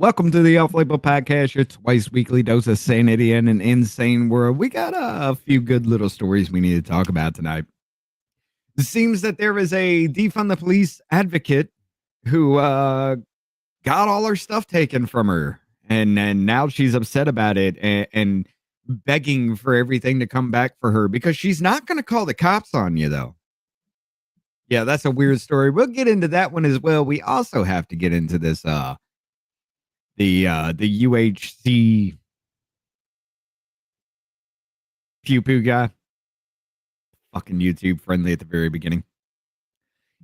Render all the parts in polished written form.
Welcome to the Off Label Podcast, your twice weekly dose of sanity in an insane world. We got a few good little stories we need to talk about tonight. It seems that there is a defund the police advocate who got all her stuff taken from her, and now she's upset about it and begging for everything to come back for her because she's not going to call the cops on you, though. Yeah, that's a weird story. We'll get into that one as well. We also have to get into this the UHC pew pew guy. Fucking YouTube friendly at the very beginning.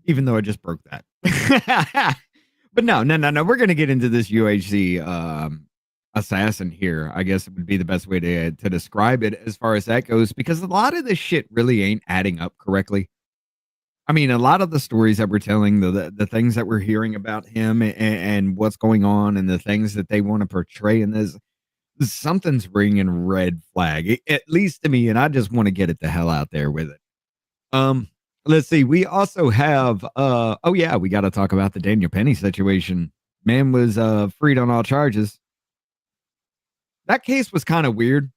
Even though I just broke that. But no. We're gonna get into this UHC assassin here. I guess it would be the best way to describe it as far as that goes, because a lot of this shit really ain't adding up correctly. I mean, a lot of the stories that we're telling, the things that we're hearing about him and what's going on and the things that they want to portray in this, something's ringing red flag, at least to me, and I just want to get it the hell out there with it. Let's see. We also have, we got to talk about the Daniel Penny situation. Man was freed on all charges. That case was kind of weird.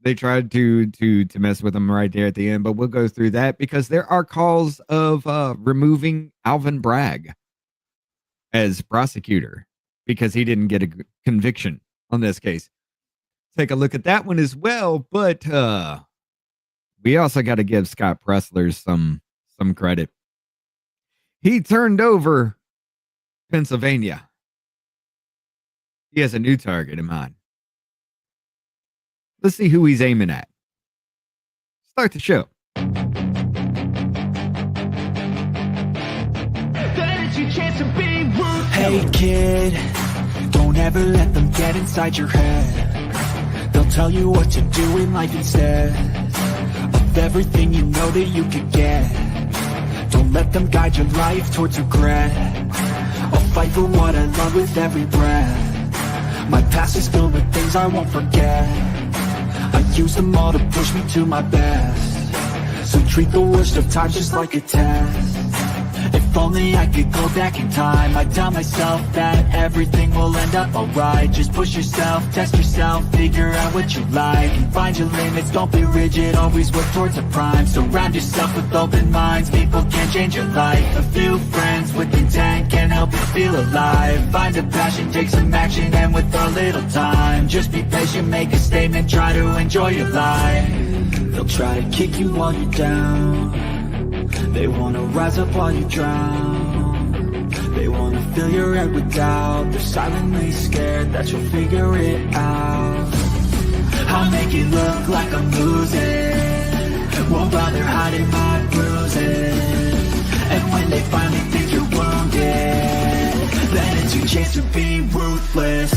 They tried to mess with him right there at the end, but we'll go through that because there are calls of removing Alvin Bragg as prosecutor because he didn't get a conviction on this case. Take a look at that one as well, but we also got to give Scott Pressler some credit. He turned over Pennsylvania. He has a new target in mind. Let's see who he's aiming at. Start the show. Hey kid, don't ever let them get inside your head. They'll tell you what to do in life instead of everything you know that you could get. Don't let them guide your life towards regret. I'll fight for what I love with every breath. My past is filled with things I won't forget. I use them all to push me to my best. So treat the worst of times just like a test. If only I could go back in time, I'd tell myself that everything will end up alright. Just push yourself, test yourself, figure out what you like, and find your limits, don't be rigid, always work towards a prime. Surround yourself with open minds, people can change your life. A few friends with intent can help you feel alive. Find a passion, take some action, and with a little time, just be patient, make a statement, try to enjoy your life. They'll try to kick you while you're down. They wanna rise up while you drown. They wanna fill your head with doubt. They're silently scared that you'll figure it out. I'll make it look like I'm losing, won't bother hiding my bruises. And when they finally think you're wounded, then it's your chance to be ruthless.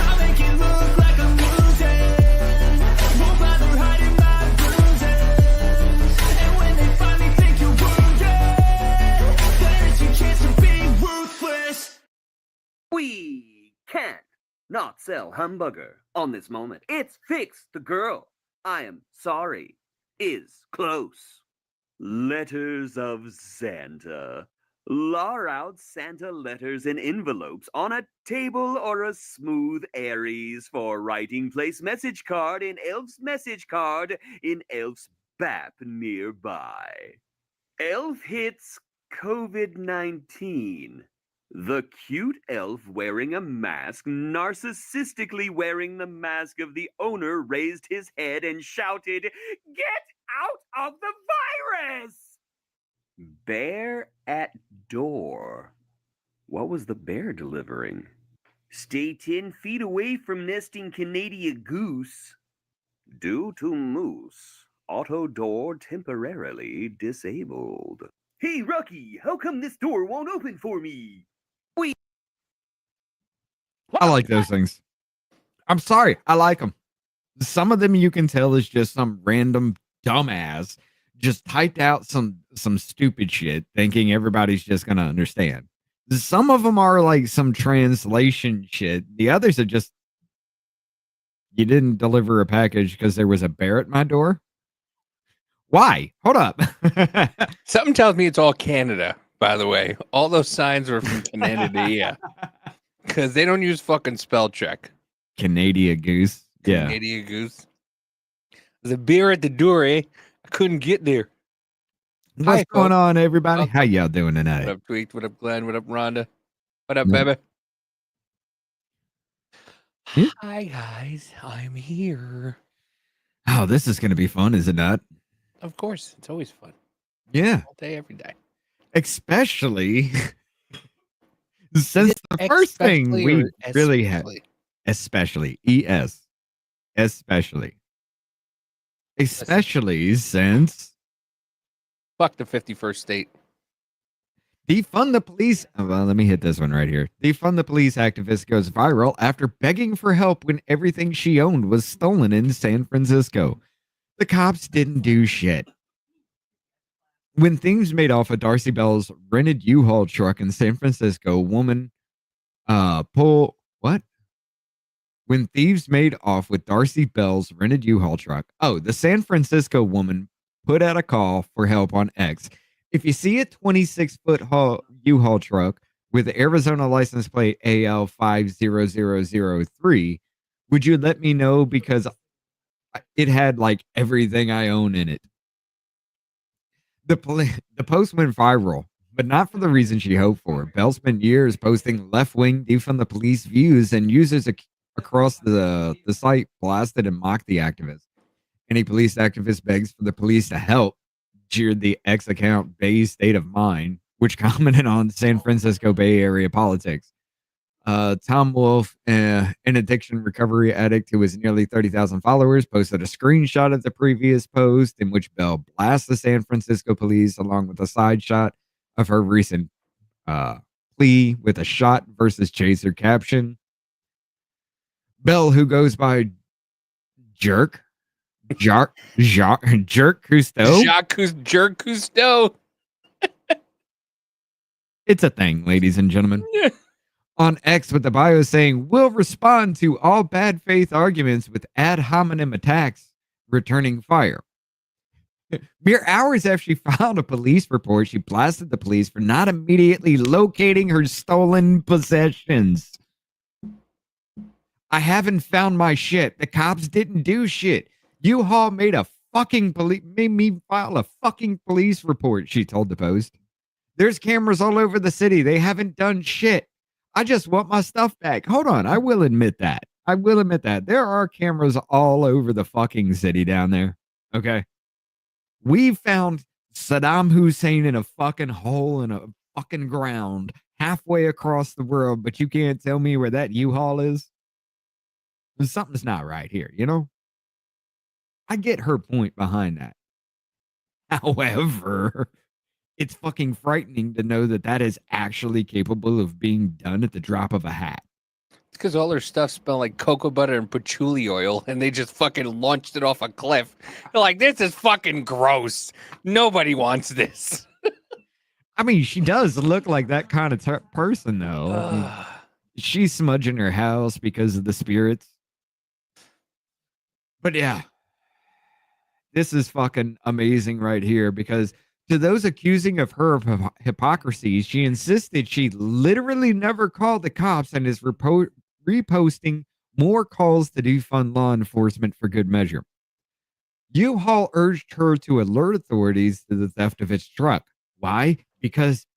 I'll make it look like I'm losing, won't bother hiding my bruises. And when they finally think you're wounded, then it's your chance to be ruthless. We can't not sell hamburger on this moment. It's fixed. The girl, I am sorry, is close. Letters of Santa. Lar out Santa letters in envelopes on a table or a smooth Aries for writing. Place message card in Elf's message card in Elf's BAP nearby. Elf hits COVID-19. The cute elf wearing a mask, narcissistically wearing the mask of the owner, raised his head and shouted, "Get out of the virus!" Bear at door. What was the bear delivering? Stay 10 feet away from nesting Canadian goose. Due to moose, auto door temporarily disabled. Hey, Rocky, how come this door won't open for me? I like those things. I'm sorry. I like them. Some of them you can tell is just some random dumbass just typed out some stupid shit thinking everybody's just going to understand. Some of them are like some translation shit. The others are just, you didn't deliver a package because there was a bear at my door. Why? Hold up. Something tells me it's all Canada, by the way. All those signs were from Canada. Yeah. Because they don't use fucking spell check. Canadian goose. Yeah. Canadian goose. The beer at the door, eh? I couldn't get there. What's Hi, going folks. on, everybody? How Welcome. y'all doing What tonight? up, Tweet? What up, Glenn? What up, Rhonda? What up, Yep. baby? Yeah. Hi, guys. I'm here. Oh, this is going to be fun, is it not? Of course. It's always fun. Yeah. All day, every day. Especially since the first thing Especially we or really had, especially? especially ES, especially since Fuck the 51st state. defund the police. Oh, well, let me hit this one right here. Defund the police activist goes viral after begging for help when everything she owned was stolen in San Francisco. The cops didn't do shit. When thieves made off with Darcie Bell's rented U-Haul truck in San Francisco, woman pull what? When thieves made off with Darcie Bell's rented U-Haul truck. Oh, the San Francisco woman put out a call for help on X. If you see a 26-foot U-Haul truck with the Arizona license plate AL50003, would you let me know because it had like everything I own in it? The post went viral, but not for the reason she hoped for. Bell spent years posting left-wing defund the police views, and users across the site blasted and mocked the activist. Any police activist begs for the police to help, jeered the X account Bay's State of Mind, which commented on San Francisco Bay Area politics. Tom Wolf, an addiction recovery addict who has nearly 30,000 followers, posted a screenshot of the previous post in which Bell blasts the San Francisco police along with a side shot of her recent plea with a shot versus chaser caption. Bell, who goes by Jerk Cousteau. Jacques Jerk Cousteau. It's a thing, ladies and gentlemen. On X with the bio saying, "We'll respond to all bad faith arguments with ad hominem attacks, returning fire." Mere hours after she filed a police report, she blasted the police for not immediately locating her stolen possessions. "I haven't found my shit. The cops didn't do shit. U-Haul made me file a fucking police report," she told the Post. "There's cameras all over the city. They haven't done shit. I just want my stuff back." Hold on. I will admit that. There are cameras all over the fucking city down there. Okay. We found Saddam Hussein in a fucking hole in a fucking ground halfway across the world, but you can't tell me where that U-Haul is? Something's not right here, you know? I get her point behind that. However, it's fucking frightening to know that that is actually capable of being done at the drop of a hat. It's because all their stuff smelled like cocoa butter and patchouli oil, and they just fucking launched it off a cliff. They're like, this is fucking gross. Nobody wants this. I mean, she does look like that kind of person, though. I mean, she's smudging her house because of the spirits. But yeah, this is fucking amazing right here, because to those accusing of her of hypocrisy, she insisted she literally never called the cops and is reposting more calls to defund law enforcement for good measure. U-Haul urged her to alert authorities to the theft of its truck. Why? Because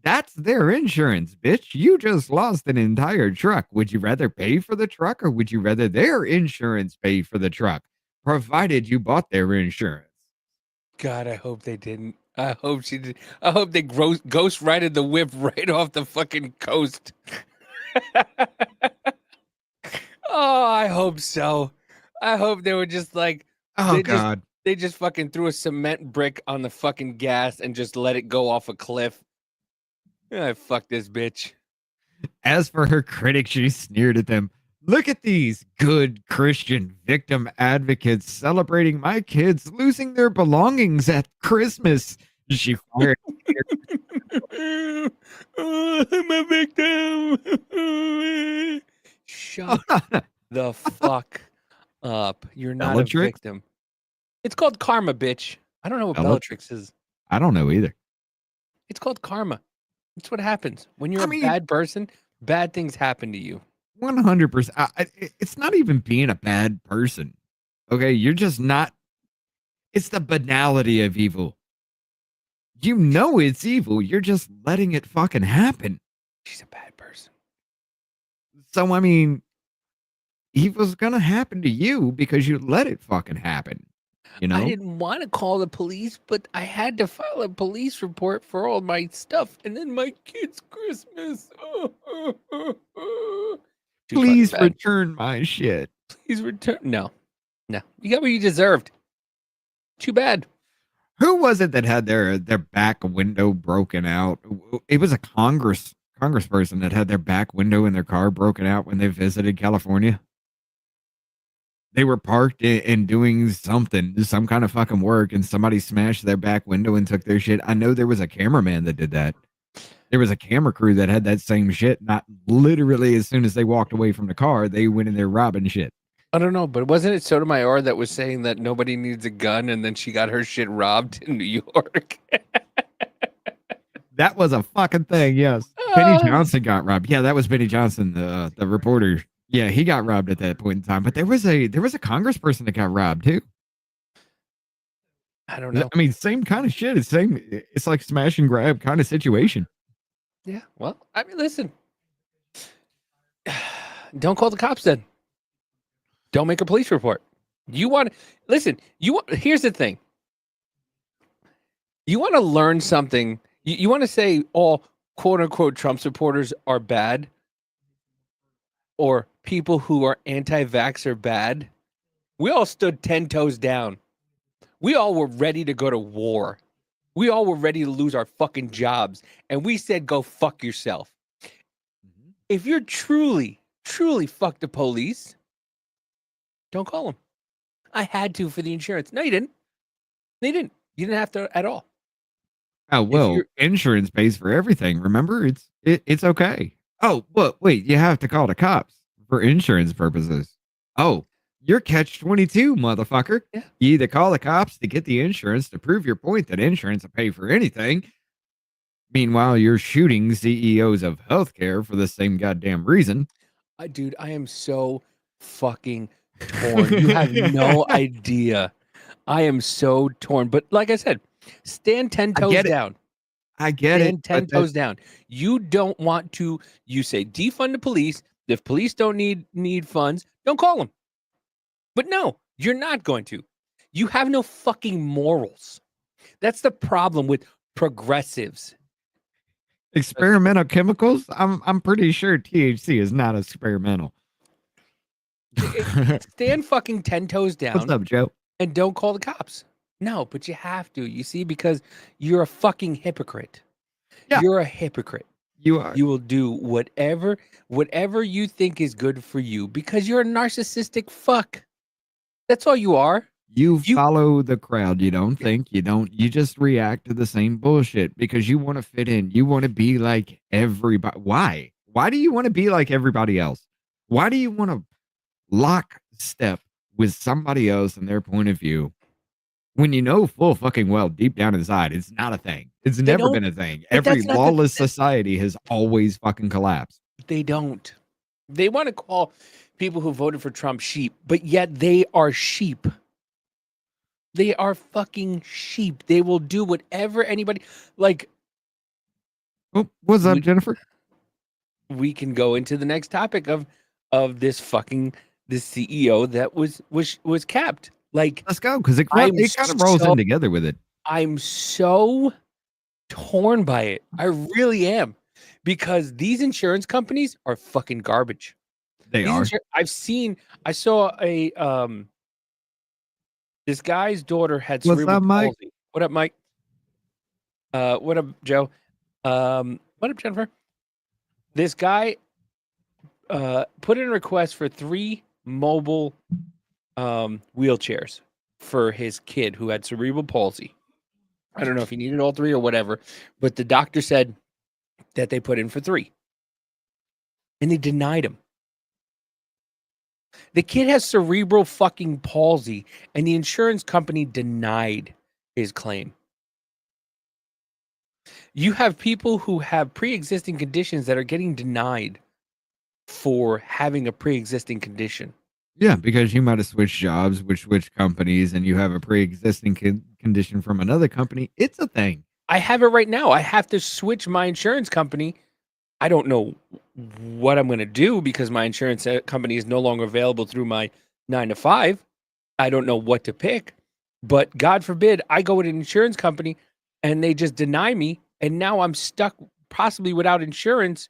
that's their insurance, bitch. You just lost an entire truck. Would you rather pay for the truck, or would you rather their insurance pay for the truck, provided you bought their insurance? God, I hope they didn't. I hope she did. I hope they ghost righted the whip right off the fucking coast. Oh, I hope so. I hope they were just like, oh God, they just fucking threw a cement brick on the fucking gas and just let it go off a cliff. Fuck this bitch. As for her critics, she sneered at them. "Look at these good Christian victim advocates celebrating my kids losing their belongings at Christmas." She fired. Oh, I'm a victim. Shut the fuck up. You're not Bellatrix? a victim. It's called karma, bitch. I don't know what Bella- Bellatrix is. I don't know either. It's called karma. It's what happens when you're I mean- a bad person. Bad things happen to you. 100%. It's not even being a bad person. Okay, you're just not. It's the banality of evil. You know it's evil. You're just letting it fucking happen. She's a bad person. So I mean, evil's gonna happen to you because you let it fucking happen. You I know. didn't want to call the police, but I had to file a police report for all my stuff, and then my kid's Christmas. Too fucking Please bad. return my shit. Please return. No. You got what you deserved. Too bad. Who was it that had their back window broken out? It was a congressperson that had their back window in their car broken out when they visited California. They were parked and doing something, some kind of fucking work, and somebody smashed their back window and took their shit. I know there was a cameraman that did that. There was a camera crew that had that same shit. Not literally as soon as they walked away from the car, they went in there robbing shit. I don't know, but wasn't it Sotomayor that was saying that nobody needs a gun, and then she got her shit robbed in New York? That was a fucking thing, yes. Benny Johnson got robbed. Yeah, that was Benny Johnson, the reporter. Yeah, he got robbed at that point in time. But there was a congressperson that got robbed too. I don't know. I mean, same kind of shit. It's like smash and grab kind of situation. Yeah. Well, I mean, listen. Don't call the cops then. Don't make a police report. Here's the thing. You want to learn something. You want to say all quote unquote Trump supporters are bad, or people who are anti-vax are bad. We all stood 10 toes down. We all were ready to go to war. We all were ready to lose our fucking jobs. And we said, go fuck yourself. If you're truly fuck the police, don't call them. I had to for the insurance. No, you didn't. You didn't have to at all. Oh, well, insurance pays for everything. Remember, it's okay. Oh, but wait, you have to call the cops for insurance purposes. Oh, you're catch-22, motherfucker. Yeah. You either call the cops to get the insurance to prove your point that insurance will pay for anything. Meanwhile, you're shooting CEOs of healthcare for the same goddamn reason. Dude, I am so fucking torn. You have no idea. I am so torn. But like I said, stand 10 toes down. I get it. Stand 10 toes down. You don't want to, you say defund the police. If police don't need funds, don't call them. But no, you're not going to. You have no fucking morals. That's the problem with progressives. Experimental chemicals? I'm pretty sure THC is not experimental. Stand fucking 10 toes down. What's up, Joe? And don't call the cops. No, but you have to. You see, because you're a fucking hypocrite. Yeah. You're a hypocrite. You are. You will do whatever you think is good for you because you're a narcissistic fuck. That's all you are. You follow the crowd. You don't think. You just react to the same bullshit because you want to fit in. You want to be like everybody. Why? Why do you want to be like everybody else? Why do you want to lock step with somebody else and their point of view when you know full fucking well deep down inside it's not a thing? It's never been a thing. Every lawless society has always fucking collapsed. They don't. They want to call people who voted for Trump sheep, but yet they are sheep. They are fucking sheep. They will do whatever anybody like. Oh, what's up, Jennifer? We can go into the next topic of this CEO that was capped. Like, let's go because it kind of rolls in together with it. I'm so torn by it. I really am, because these insurance companies are fucking garbage. They are. I saw a this guy's daughter had cerebral palsy. What up, Mike? What up, Joe? What up, Jennifer? This guy put in a request for 3 mobile wheelchairs for his kid who had cerebral palsy. I don't know if he needed all 3 or whatever, but the doctor said that they put in for 3. And they denied him. The kid has cerebral fucking palsy, and the insurance company denied his claim. You have people who have pre-existing conditions that are getting denied for having a pre-existing condition. Yeah, because you might have switched jobs, switched companies, and you have a pre-existing condition from another company. It's a thing. I have it right now. I have to switch my insurance company. I don't know what I'm going to do because my insurance company is no longer available through my 9 to 5. I don't know what to pick, but God forbid I go with an insurance company and they just deny me. And now I'm stuck possibly without insurance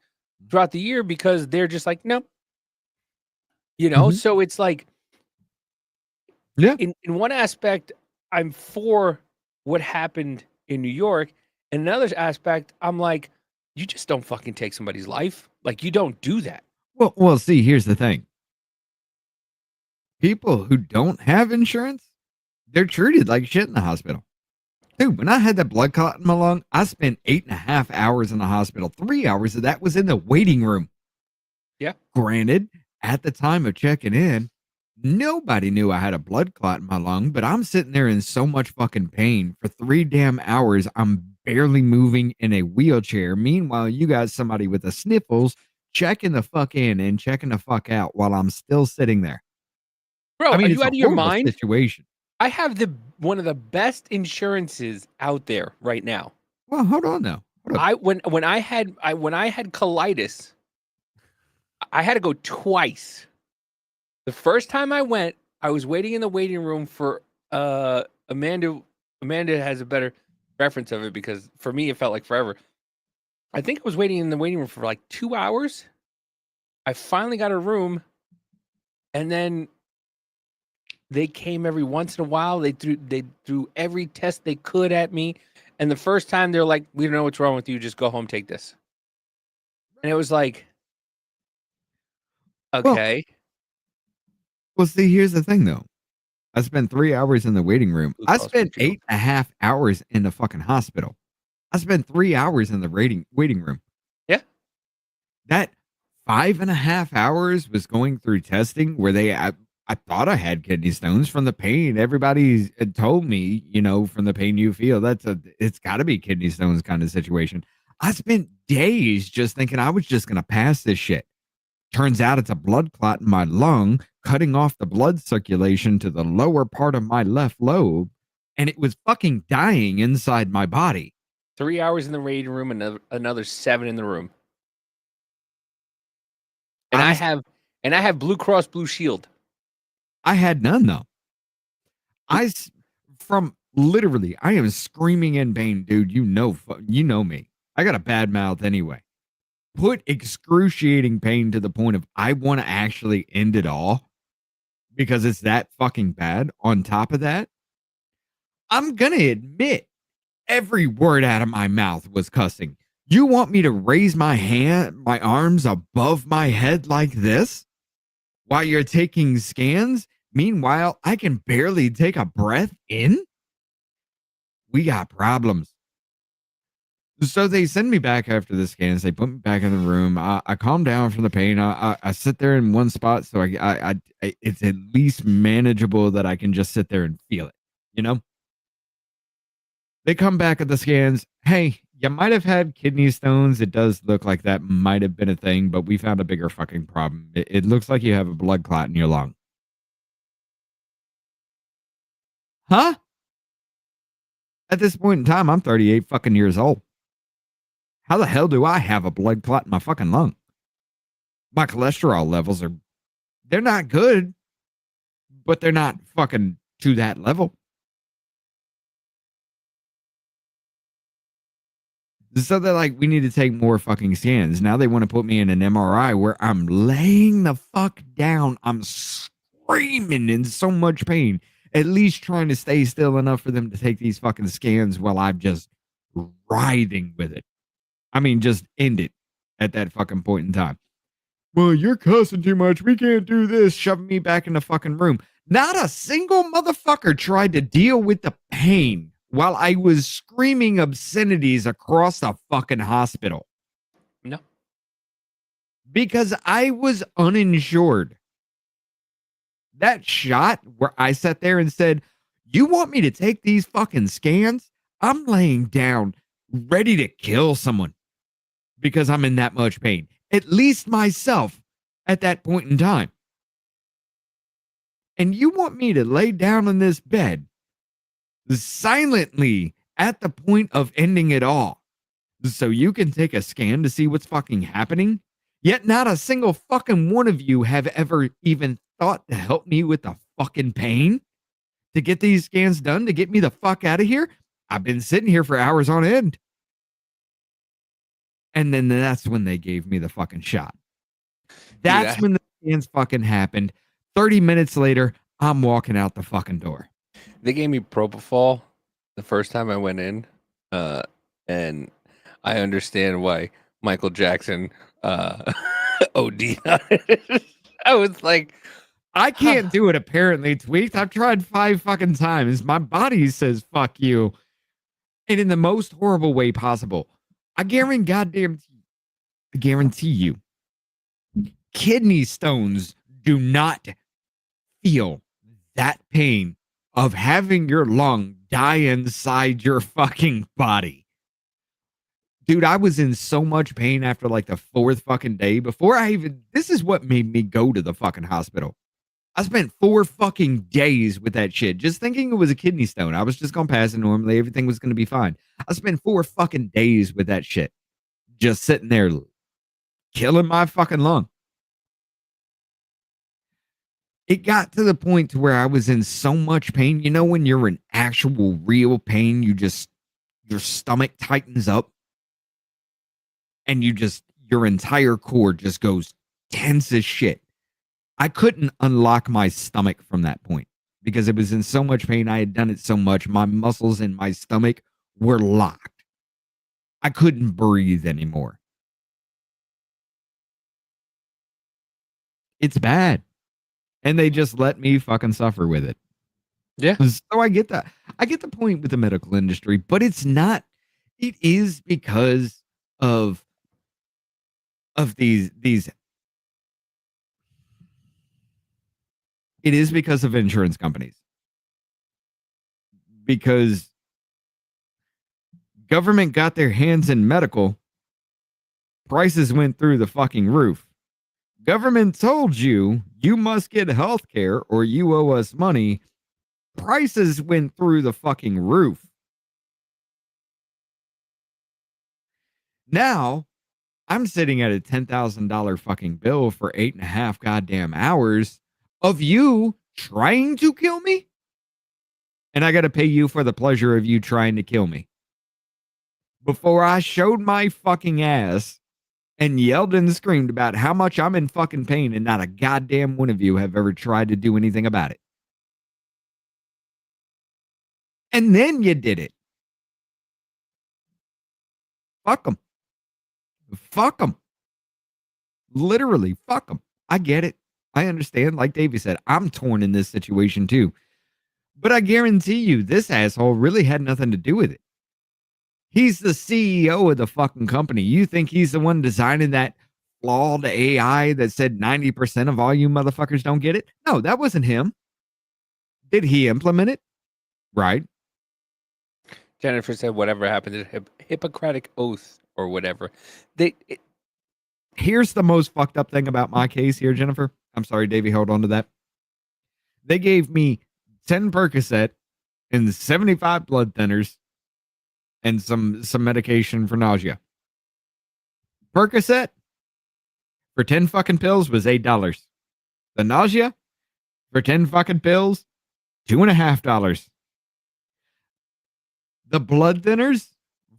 throughout the year because they're just like, no, so it's like, Yeah. In one aspect, I'm for what happened in New York. In another aspect, I'm like, you just don't fucking take somebody's life. Like, you don't do that. Well, see, here's the thing. People who don't have insurance, they're treated like shit in the hospital. Dude, when I had that blood clot in my lung, I spent 8.5 hours in the hospital. 3 hours of that was in the waiting room. Yeah. Granted, at the time of checking in, nobody knew I had a blood clot in my lung, but I'm sitting there in so much fucking pain for 3 damn hours. I'm barely moving in a wheelchair. Meanwhile, you got somebody with the sniffles checking the fuck in and checking the fuck out while I'm still sitting there. Bro, I mean, are it's you a out of your horrible mind? situation. I have one of the best insurances out there right now. Well, hold on now. When I had colitis, I had to go twice. The first time I went, I was waiting in the waiting room for Amanda. Amanda has a better reference of it because for me it felt like forever. I think I was waiting in the waiting room for like 2 hours. I finally got a room, and then they came every once in a while. They threw every test they could at me, and the first time they're like, "We don't know what's wrong with you. Just go home, take this." And it was like, okay. Well, see, here's the thing, though. I spent 3 hours in the waiting room. I spent 8.5 hours in the fucking hospital. I spent 3 hours in the waiting room. Yeah. That 5.5 hours was going through testing where I thought I had kidney stones from the pain. Everybody had told me, from the pain you feel, it's got to be kidney stones kind of situation. I spent days just thinking I was just going to pass this shit. Turns out it's a blood clot in my lung, cutting off the blood circulation to the lower part of my left lobe, and it was fucking dying inside my body. 3 hours in the waiting room, another 7 in the room. And I have Blue Cross Blue Shield. I had none though. I am screaming in pain, dude. You know me. I got a bad mouth anyway. Put excruciating pain to the point of I want to actually end it all because it's that fucking bad. On top of that, I'm going to admit every word out of my mouth was cussing. You want me to raise my arms above my head like this while you're taking scans? Meanwhile, I can barely take a breath in. We got problems. So they send me back after the scans. They put me back in the room. I calm down from the pain. I sit there in one spot, so it's at least manageable that I can just sit there and feel it. They come back at the scans. Hey, you might have had kidney stones. It does look like that might have been a thing, but we found a bigger fucking problem. It looks like you have a blood clot in your lung. Huh? At this point in time, I'm 38 fucking years old. How the hell do I have a blood clot in my fucking lung? My cholesterol levels they're not good, but they're not fucking to that level. So they're like, we need to take more fucking scans. Now they want to put me in an MRI where I'm laying the fuck down. I'm screaming in so much pain, at least trying to stay still enough for them to take these fucking scans while I'm just writhing with it. I mean, just end it at that fucking point in time. Well, you're cussing too much. We can't do this. Shoving me back in the fucking room. Not a single motherfucker tried to deal with the pain while I was screaming obscenities across the fucking hospital. No. Because I was uninsured. That shot where I sat there and said, you want me to take these fucking scans? I'm laying down ready to kill someone because I'm in that much pain. At least myself. at that point in time. And you want me to lay down in this bed silently at the point of ending it all so you can take a scan to see what's fucking happening? Yet not a single fucking one of you have ever even thought to help me with the fucking pain to get these scans done to get me the fuck out of here. I've been sitting here for hours on end. And then that's when they gave me the fucking shot. That's when the scans fucking happened. 30 minutes later, I'm walking out the fucking door. They gave me propofol the first time I went in, and I understand why Michael Jackson OD'd on it. I was like, I can't do it, apparently, Tweaked. I've tried 5 fucking times. My body says fuck you. And in the most horrible way possible. I guarantee you, kidney stones do not feel that pain of having your lung die inside your fucking body. Dude, I was in so much pain after like the 4th fucking day before this is what made me go to the fucking hospital. I spent 4 fucking days with that shit, just thinking it was a kidney stone. I was just going to pass it normally. Everything was going to be fine. I spent 4 fucking days with that shit, just sitting there killing my fucking lung. It got to the point to where I was in so much pain. You know, when you're in actual real pain, your stomach tightens up and your entire core just goes tense as shit. I couldn't unlock my stomach from that point because it was in so much pain. I had done it so much. My muscles in my stomach were locked. I couldn't breathe anymore. It's bad. And they just let me fucking suffer with it. yeah, So I get that. I get the point with the medical industry, but it's not. It is because of these. It is because of insurance companies. Because government got their hands in medical, prices went through the fucking roof. Government told you must get health care or you owe us money. Prices went through the fucking roof. Now, I'm sitting at a $10,000 fucking bill for 8.5 goddamn hours of you trying to kill me? And I got to pay you for the pleasure of you trying to kill me. Before I showed my fucking ass and yelled and screamed about how much I'm in fucking pain and not a goddamn one of you have ever tried to do anything about it. And then you did it. Fuck them. Fuck them. Literally, fuck them. I get it. I understand. Like Davey said, I'm torn in this situation too. But I guarantee you, this asshole really had nothing to do with it. He's the CEO of the fucking company. You think he's the one designing that flawed AI that said 90% of all you motherfuckers don't get it? No, that wasn't him. Did he implement it? Right. Jennifer said whatever happened to Hippocratic oath or whatever. Here's the most fucked up thing about my case here, Jennifer. I'm sorry, Davey, hold on to that. They gave me 10 Percocet and 75 blood thinners and some medication for nausea. Percocet for 10 fucking pills was $8. The nausea for 10 fucking pills, $2.50. The blood thinners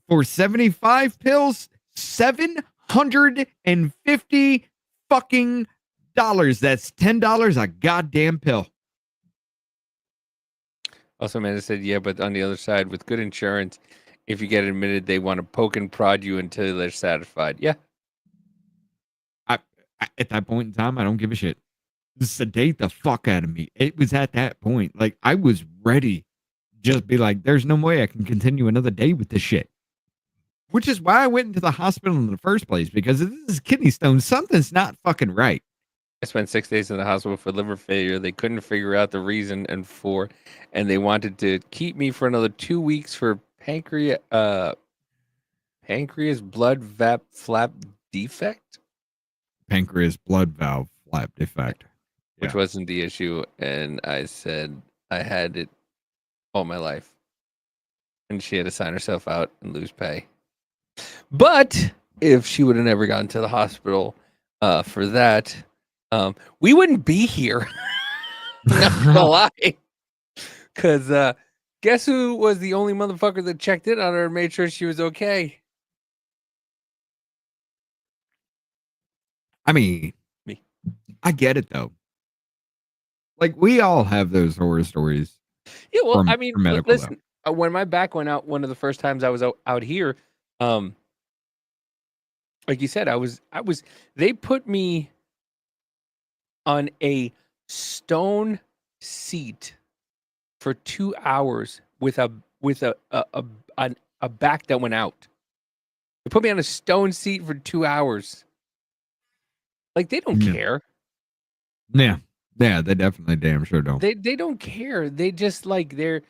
for 75 pills, $750 fucking dollars. That's $10 a goddamn pill. Also, Amanda said, yeah, but on the other side, with good insurance, if you get admitted, they want to poke and prod you until they're satisfied. Yeah. I at that point in time, I don't give a shit. Sedate the fuck out of me. It was at that point. Like, I was ready. Just be like, there's no way I can continue another day with this shit. Which is why I went into the hospital in the first place, because if this is kidney stones, something's not fucking right. I spent 6 days in the hospital for liver failure. They couldn't figure out the reason and they wanted to keep me for another 2 weeks for pancreas blood flap defect. Pancreas blood valve lab defect. which Yeah. wasn't the issue. And I said I had it all my life. And she had to sign herself out and lose pay. But if she would have never gotten to the hospital for that, we wouldn't be here. Not gonna lie. Because guess who was the only motherfucker that checked in on her and made sure she was okay? I mean, Me. I get it though. Like we all have those horror stories. Yeah, well, From- I mean, from medical, listen, when my back went out, one of the first times I was out here, like you said, they put me on a stone seat for 2 hours with a back that went out. They put me on a stone seat for 2 hours. Like they don't Yeah. care. Yeah. Yeah, they definitely damn sure don't. They don't care. They just like they're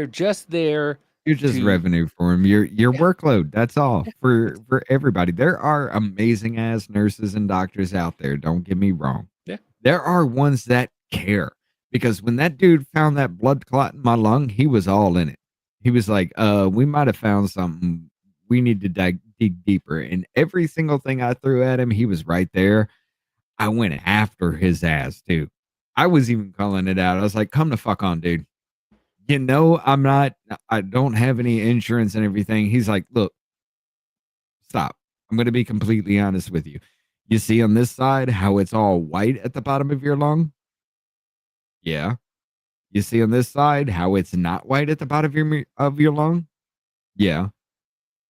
just there. You're just to- revenue for them. Your Yeah. workload. That's all for everybody. There are amazing ass nurses and doctors out there. Don't get me wrong. Yeah. There are ones that care because when that dude found that blood clot in my lung, he was all in it. He was like, we might have found something. We need to dig deeper. And every single thing I threw at him, he was right there. I went after his ass too. I was even calling it out. I was like, come the fuck on, dude. You know, I don't have any insurance and everything. He's like, look, stop. I'm going to be completely honest with you. You see on this side how it's all white at the bottom of your lung? Yeah. You see on this side how it's not white at the bottom of your lung? Yeah.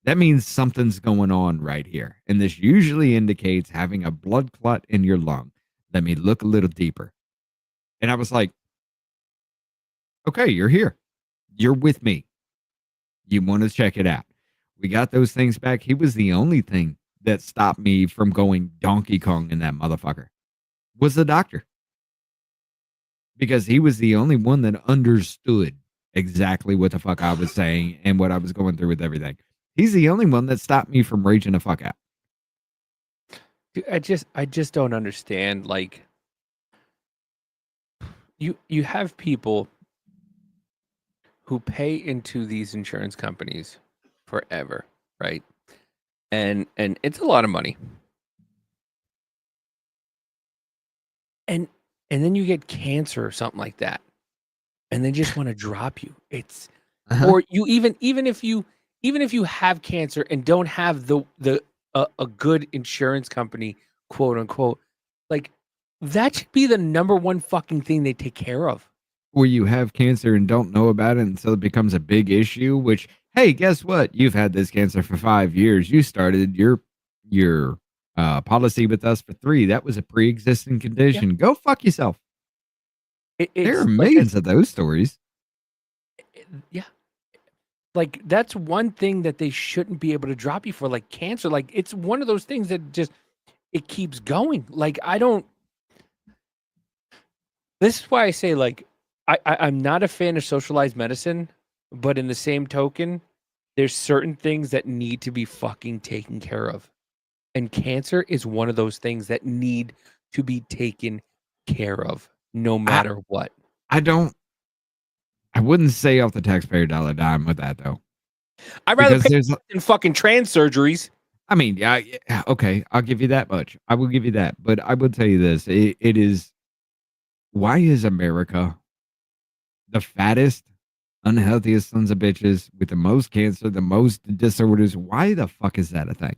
That means something's going on right here. And this usually indicates having a blood clot in your lung. Let me look a little deeper. And I was like, okay, you're here. You're with me. You want to check it out. We got those things back. He was the only thing that stopped me from going Donkey Kong in that motherfucker. Was the doctor. Because he was the only one that understood exactly what the fuck I was saying and what I was going through with everything. He's the only one that stopped me from raging the fuck out. Dude, I just don't understand. Like you have people who pay into these insurance companies forever, right? And it's a lot of money. And then you get cancer or something like that. And they just want to drop you. It's or you even if you have cancer and don't have a good insurance company, quote unquote, like that should be the number one fucking thing they take care of. Or you have cancer and don't know about it until it becomes a big issue, which, hey, guess what? You've had this cancer for 5 years. You started your policy with us for 3. That was a pre-existing condition. Yeah. Go fuck yourself. There are millions of those stories. Yeah. Like, that's one thing that they shouldn't be able to drop you for, like cancer. Like, it's one of those things that just, it keeps going. Like, this is why I say, like, I'm not a fan of socialized medicine, but in the same token, there's certain things that need to be fucking taken care of. And cancer is one of those things that need to be taken care of, no matter what. I wouldn't say off the taxpayer dollar dime with that, though. I'd rather pay in fucking trans surgeries. I mean, yeah, okay, I'll give you that much. I will give you that. But I will tell you this. It is, why is America the fattest, unhealthiest sons of bitches with the most cancer, the most disorders? Why the fuck is that a thing?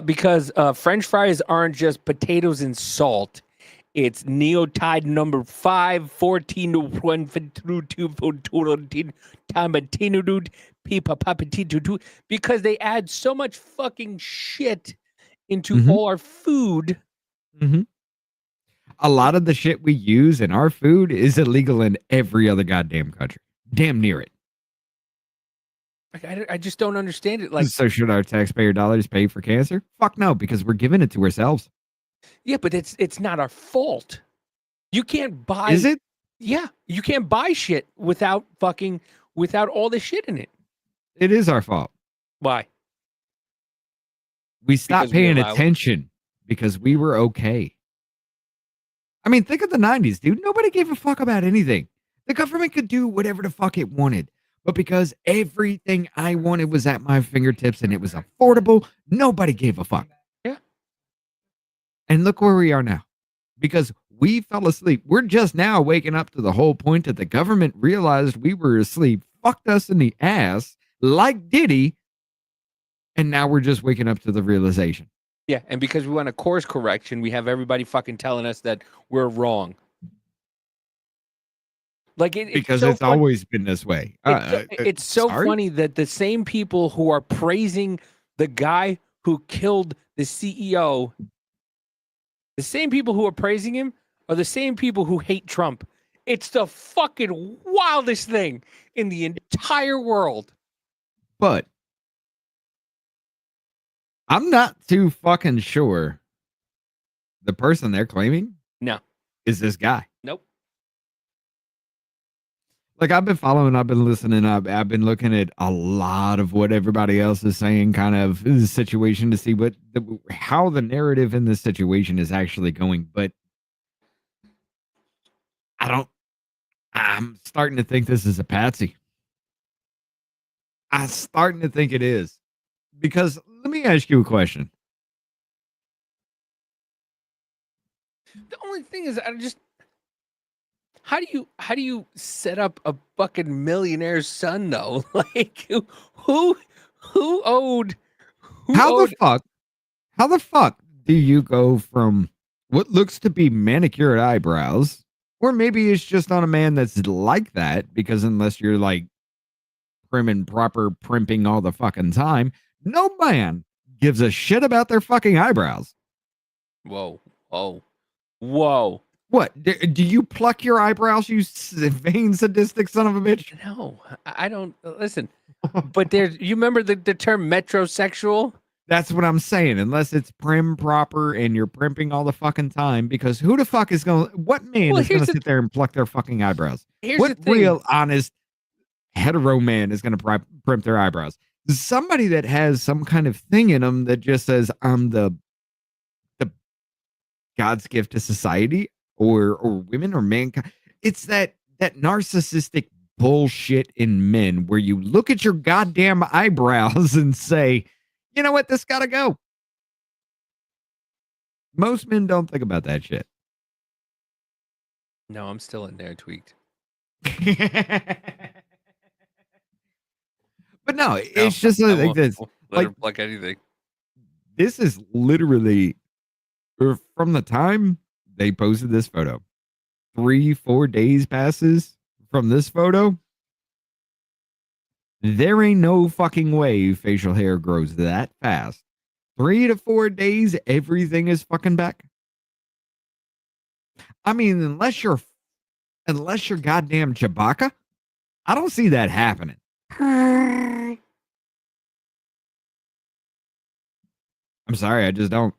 Because French fries aren't just potatoes and salt. It's neotide number 5, 14, 1, 2, 2, 2, because they add so much fucking shit into all our food. Mm-hmm. A lot of the shit we use in our food is illegal in every other goddamn country. Damn near it. Like, I just don't understand it. Like, so should our taxpayer dollars pay for cancer? Fuck no, because we're giving it to ourselves. Yeah, but it's not our fault. You can't buy. Is it? Yeah, you can't buy shit without all this shit in it. It is our fault. Why? We stopped paying attention because we were okay. I mean, think of the 90s, dude. Nobody gave a fuck about anything. The government could do whatever the fuck it wanted. But because everything I wanted was at my fingertips and it was affordable, nobody gave a fuck. Yeah. And look where we are now. Because we fell asleep. We're just now waking up to the whole point that the government realized we were asleep, fucked us in the ass, like Diddy, and now we're just waking up to the realization. Yeah, and because we want a course correction, we have everybody fucking telling us that we're wrong. Like Because so it's funny. always been this way. It's so sorry? funny that the same people who are praising the guy who killed the CEO, the same people who are praising him are the same people who hate Trump. It's the fucking wildest thing in the entire world. But I'm not too fucking sure the person they're claiming No. is this guy. Nope. Like, I've been following, I've been listening, I've been looking at a lot of what everybody else is saying, kind of the situation, to see how the narrative in this situation is actually going. But I'm starting to think this is a patsy. I'm starting to think it is. Because let me ask you a question. The only thing is, how do you set up a fucking millionaire's son though? Like who owed? How the fuck do you go from what looks to be manicured eyebrows, or maybe it's just on a man that's like that, because unless you're like prim and proper primping all the fucking time, no man gives a shit about their fucking eyebrows. Whoa. What? Do you pluck your eyebrows, you vain sadistic son of a bitch? No, I don't listen. But you remember the term metrosexual? That's what I'm saying. Unless it's prim proper and you're primping all the fucking time, because who the fuck is what man is going to sit there and pluck their fucking eyebrows? What real honest hetero man is going to primp their eyebrows? Somebody that has some kind of thing in them that just says, I'm the God's gift to society, or women, or mankind. It's that narcissistic bullshit in men where you look at your goddamn eyebrows and say, you know what, this gotta go. Most men don't think about that shit. No, I'm still in there tweaked. But no, it's just like this. Let her pluck anything. This is literally from the time they posted this photo. 3-4 days passes from this photo. There ain't no fucking way facial hair grows that fast. 3 to 4 days, everything is fucking back. I mean, unless you're goddamn Chewbacca, I don't see that happening. I'm sorry, I just don't.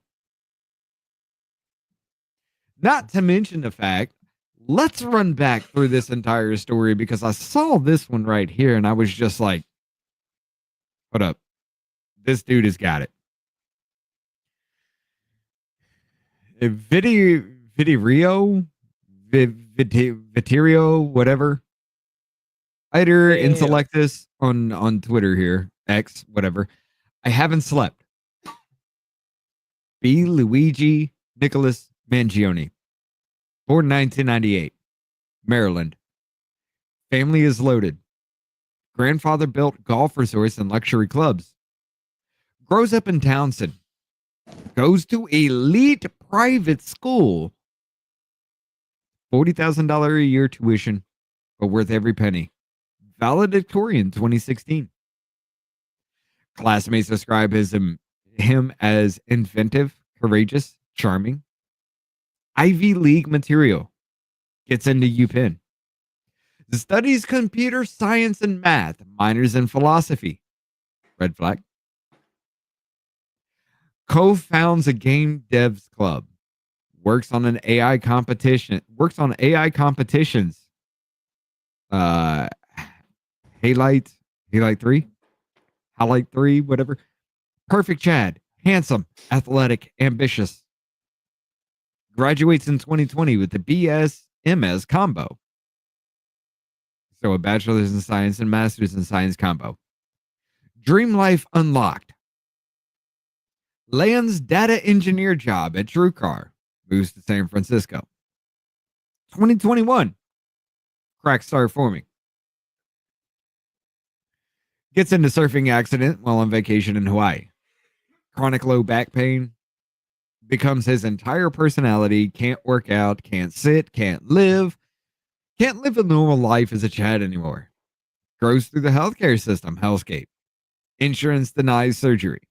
Not to mention the fact, let's run back through this entire story, because I saw this one right here and I was just like, what up? This dude has got it. Viterio, whatever. Iter Intellectus on Twitter here, X, whatever. I haven't slept. B. Luigi Nicholas Mangione, born 1998, Maryland. Family is loaded. Grandfather built golf resorts and luxury clubs. Grows up in Townsend. Goes to elite private school. $40,000 a year tuition, but worth every penny. Valedictorian 2016. Classmates describe him as inventive, courageous, charming. Ivy League material. Gets into UPenn. Studies computer science and math. Minors in philosophy. Red flag. Co-founds a game devs club. Works on AI competitions. Halite 3, whatever. Perfect Chad. Handsome, athletic, ambitious. Graduates in 2020 with the BS-MS combo. So a bachelor's in science and master's in science combo. Dream life unlocked. Lands data engineer job at TrueCar. Moves to San Francisco. 2021. Crack start forming. Gets into surfing accident while on vacation in Hawaii. Chronic low back pain. Becomes his entire personality. Can't work out. Can't sit. Can't live. Can't live a normal life as a Chad anymore. Grows through the healthcare system. Hellscape. Insurance denies surgery.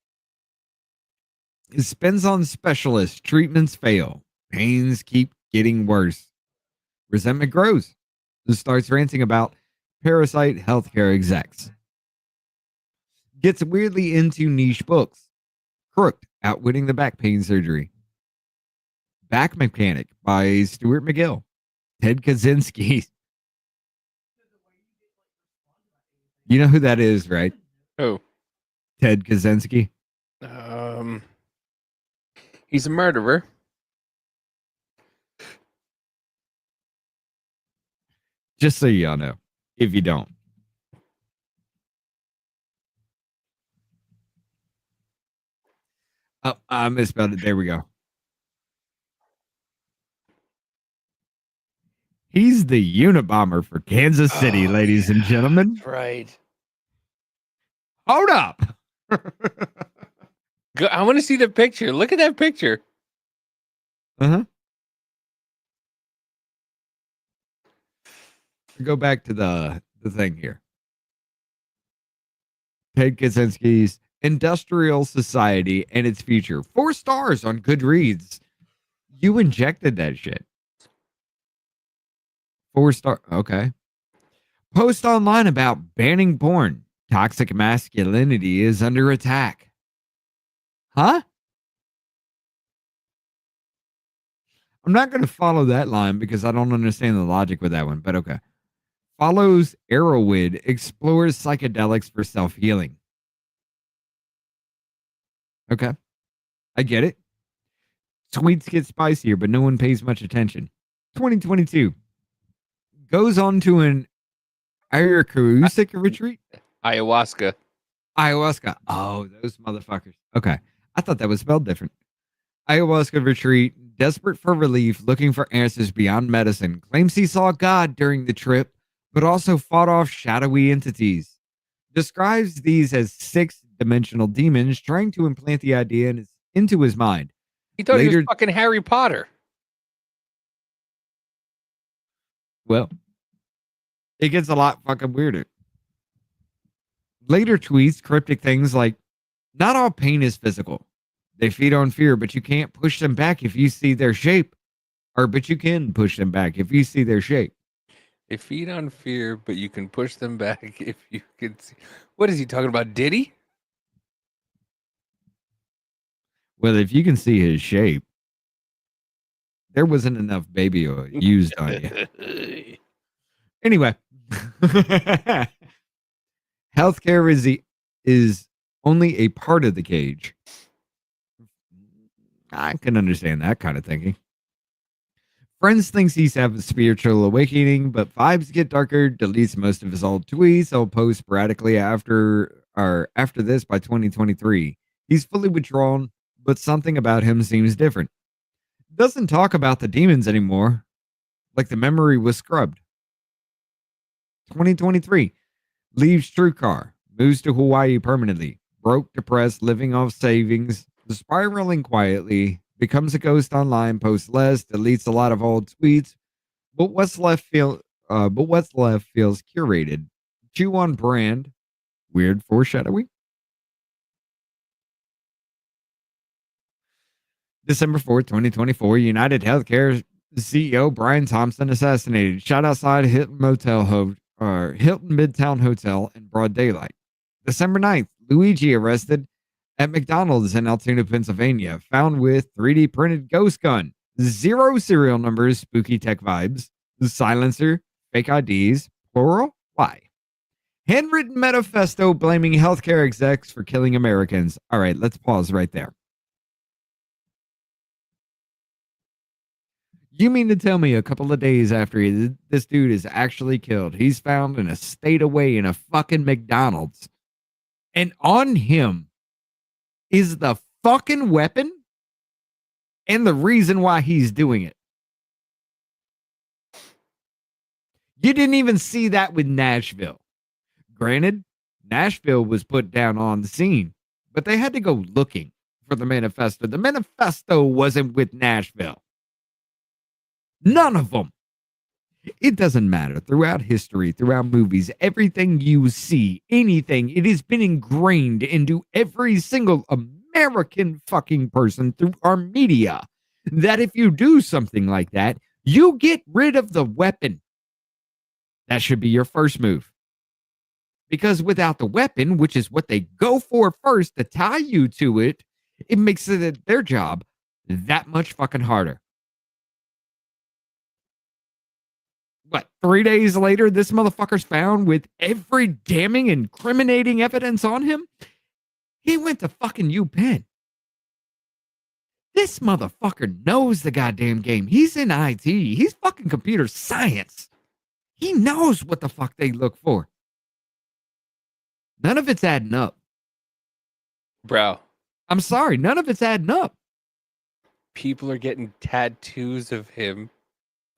Spends on specialists. Treatments fail. Pains keep getting worse. Resentment grows. Starts ranting about parasite healthcare execs. Gets weirdly into niche books. Crooked, Outwitting the Back Pain Surgery. Back Mechanic by Stuart McGill. Ted Kaczynski. You know who that is, right? Oh, Ted Kaczynski. He's a murderer. Just so y'all know, if you don't. Oh, I misspelled it. There we go. He's the Unabomber for Kansas City, ladies and gentlemen. That's right. Hold up. I want to see the picture. Look at that picture. Uh-huh. Go back to the thing here. Ted Kaczynski's Industrial Society and Its Future. 4 stars on Goodreads. You injected that shit. 4 star. Okay. Post online about banning porn. Toxic masculinity is under attack. Huh? I'm not going to follow that line because I don't understand the logic with that one, but okay. Follows Arrowwood, explores psychedelics for self-healing. Okay. I get it. Tweets get spicier, but no one pays much attention. 2022. Goes on to an ayahuasca retreat. Ayahuasca. Oh, those motherfuckers. Okay. I thought that was spelled different. Ayahuasca retreat. Desperate for relief, looking for answers beyond medicine. Claims he saw God during the trip, but also fought off shadowy entities. Describes these as 6-dimensional demons trying to implant the idea into his mind. He thought he was fucking Harry Potter. Well, it gets a lot fucking weirder. Later tweets cryptic things like, not all pain is physical. They feed on fear, but you can't push them back if you see their shape. But you can push them back if you see their shape. They feed on fear, but you can push them back if you can see. What is he talking about? Diddy? Well, if you can see his shape, there wasn't enough baby oil used on you. Anyway, healthcare is only a part of the cage. I can understand that kind of thinking. Friends thinks he's having a spiritual awakening, but vibes get darker, deletes most of his old tweets. He'll post sporadically after this by 2023. He's fully withdrawn, but something about him seems different. Doesn't talk about the demons anymore, like the memory was scrubbed. 2023. Leaves TrueCar, moves to Hawaii permanently, broke, depressed, living off savings, spiraling quietly, becomes a ghost online, posts less, deletes a lot of old tweets, but what's left feels curated. Chew on brand. Weird foreshadowing. December 4th, 2024, United Healthcare CEO Brian Thompson assassinated. Shot outside Hilton Midtown Hotel in broad daylight. December 9th, Luigi arrested at McDonald's in Altoona, Pennsylvania, found with 3D printed ghost gun, 0 serial numbers, spooky tech vibes, silencer, fake IDs, plural, why? Handwritten manifesto blaming healthcare execs for killing Americans. All right, let's pause right there. You mean to tell me a couple of days after this dude is actually killed, he's found in a state away in a fucking McDonald's, and on him is the fucking weapon and the reason why he's doing it? You didn't even see that with Nashville. Granted, Nashville was put down on the scene, but they had to go looking for the manifesto. The manifesto wasn't with Nashville. None of them. It doesn't matter. Throughout history, throughout movies, everything you see, anything, it has been ingrained into every single American fucking person through our media that if you do something like that, you get rid of the weapon. That should be your first move. Because without the weapon, which is what they go for first to tie you to it, it makes it their job that much fucking harder. What, 3 days later, this motherfucker's found with every damning, incriminating evidence on him? He went to fucking UPenn. This motherfucker knows the goddamn game. He's in IT. He's fucking computer science. He knows what the fuck they look for. None of it's adding up. Bro. I'm sorry. None of it's adding up. People are getting tattoos of him.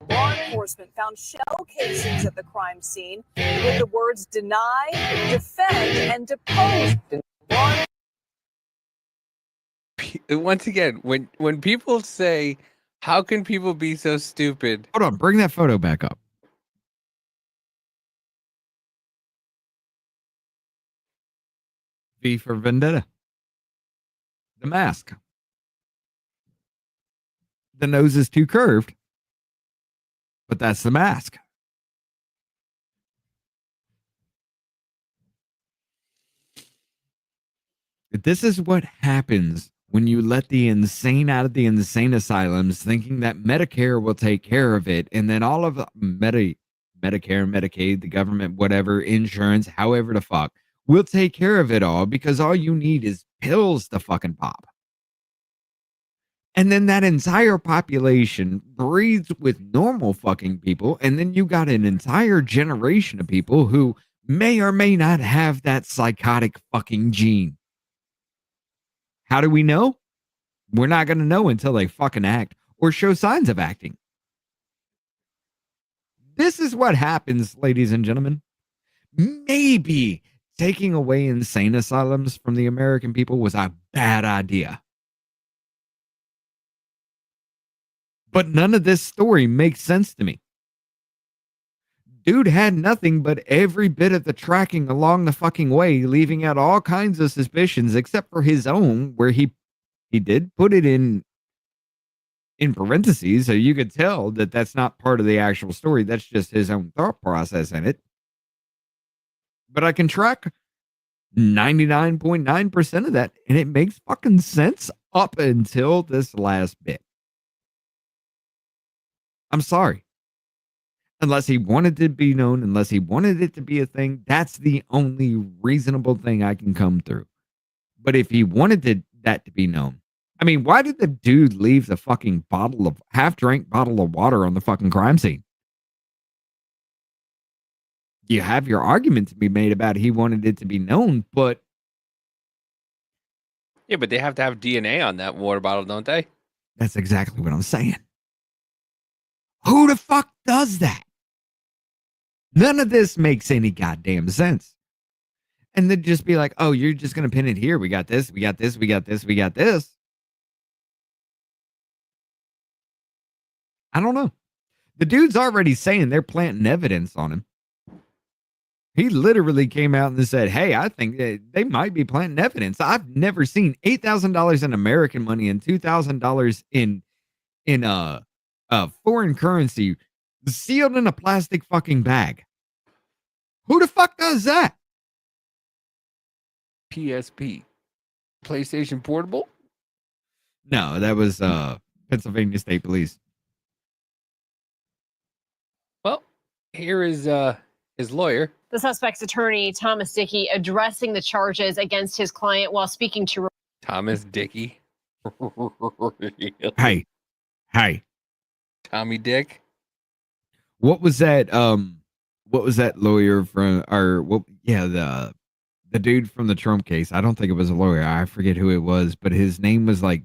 Law enforcement found shell casings at the crime scene with the words deny, defend, and depose. Once again, when people say, how can people be so stupid? Hold on. Bring that photo back up. V for Vendetta. The mask. The nose is too curved, but that's the mask. This is what happens when you let the insane out of the insane asylums thinking that Medicare will take care of it. And then all of Medicare, Medicaid, the government, whatever, insurance, however the fuck, will take care of it all because all you need is pills to fucking pop. And then that entire population breeds with normal fucking people. And then you got an entire generation of people who may or may not have that psychotic fucking gene. How do we know? We're not going to know until they fucking act or show signs of acting. This is what happens, ladies and gentlemen. Maybe taking away insane asylums from the American people was a bad idea. But none of this story makes sense to me. Dude had nothing but every bit of the tracking along the fucking way, leaving out all kinds of suspicions except for his own, where he did put it in parentheses, so you could tell that that's not part of the actual story. That's just his own thought process in it. But I can track 99.9% of that, and it makes fucking sense up until this last bit. I'm sorry. Unless he wanted to be known, unless he wanted it to be a thing, that's the only reasonable thing I can come through. But if he wanted that to be known, I mean, why did the dude leave the fucking half-drank bottle of water on the fucking crime scene? You have your argument to be made about he wanted it to be known, but... Yeah, but they have to have DNA on that water bottle, don't they? That's exactly what I'm saying. Who the fuck does that? None of this makes any goddamn sense. And they'd just be like, oh, you're just going to pin it here. We got this, we got this, we got this, we got this. I don't know. The dude's already saying they're planting evidence on him. He literally came out and said, hey, I think that they might be planting evidence. I've never seen $8,000 in American money and $2,000 in foreign currency sealed in a plastic fucking bag. Who the fuck does that? PSP. PlayStation Portable? No, that was Pennsylvania State Police. Well, here is his lawyer. The suspect's attorney, Thomas Dickey, addressing the charges against his client while speaking to... Thomas Dickey. Hey. Tommy Dick. What was that? What was that lawyer from? Or what? Yeah, the dude from the Trump case. I don't think it was a lawyer. I forget who it was, but his name was like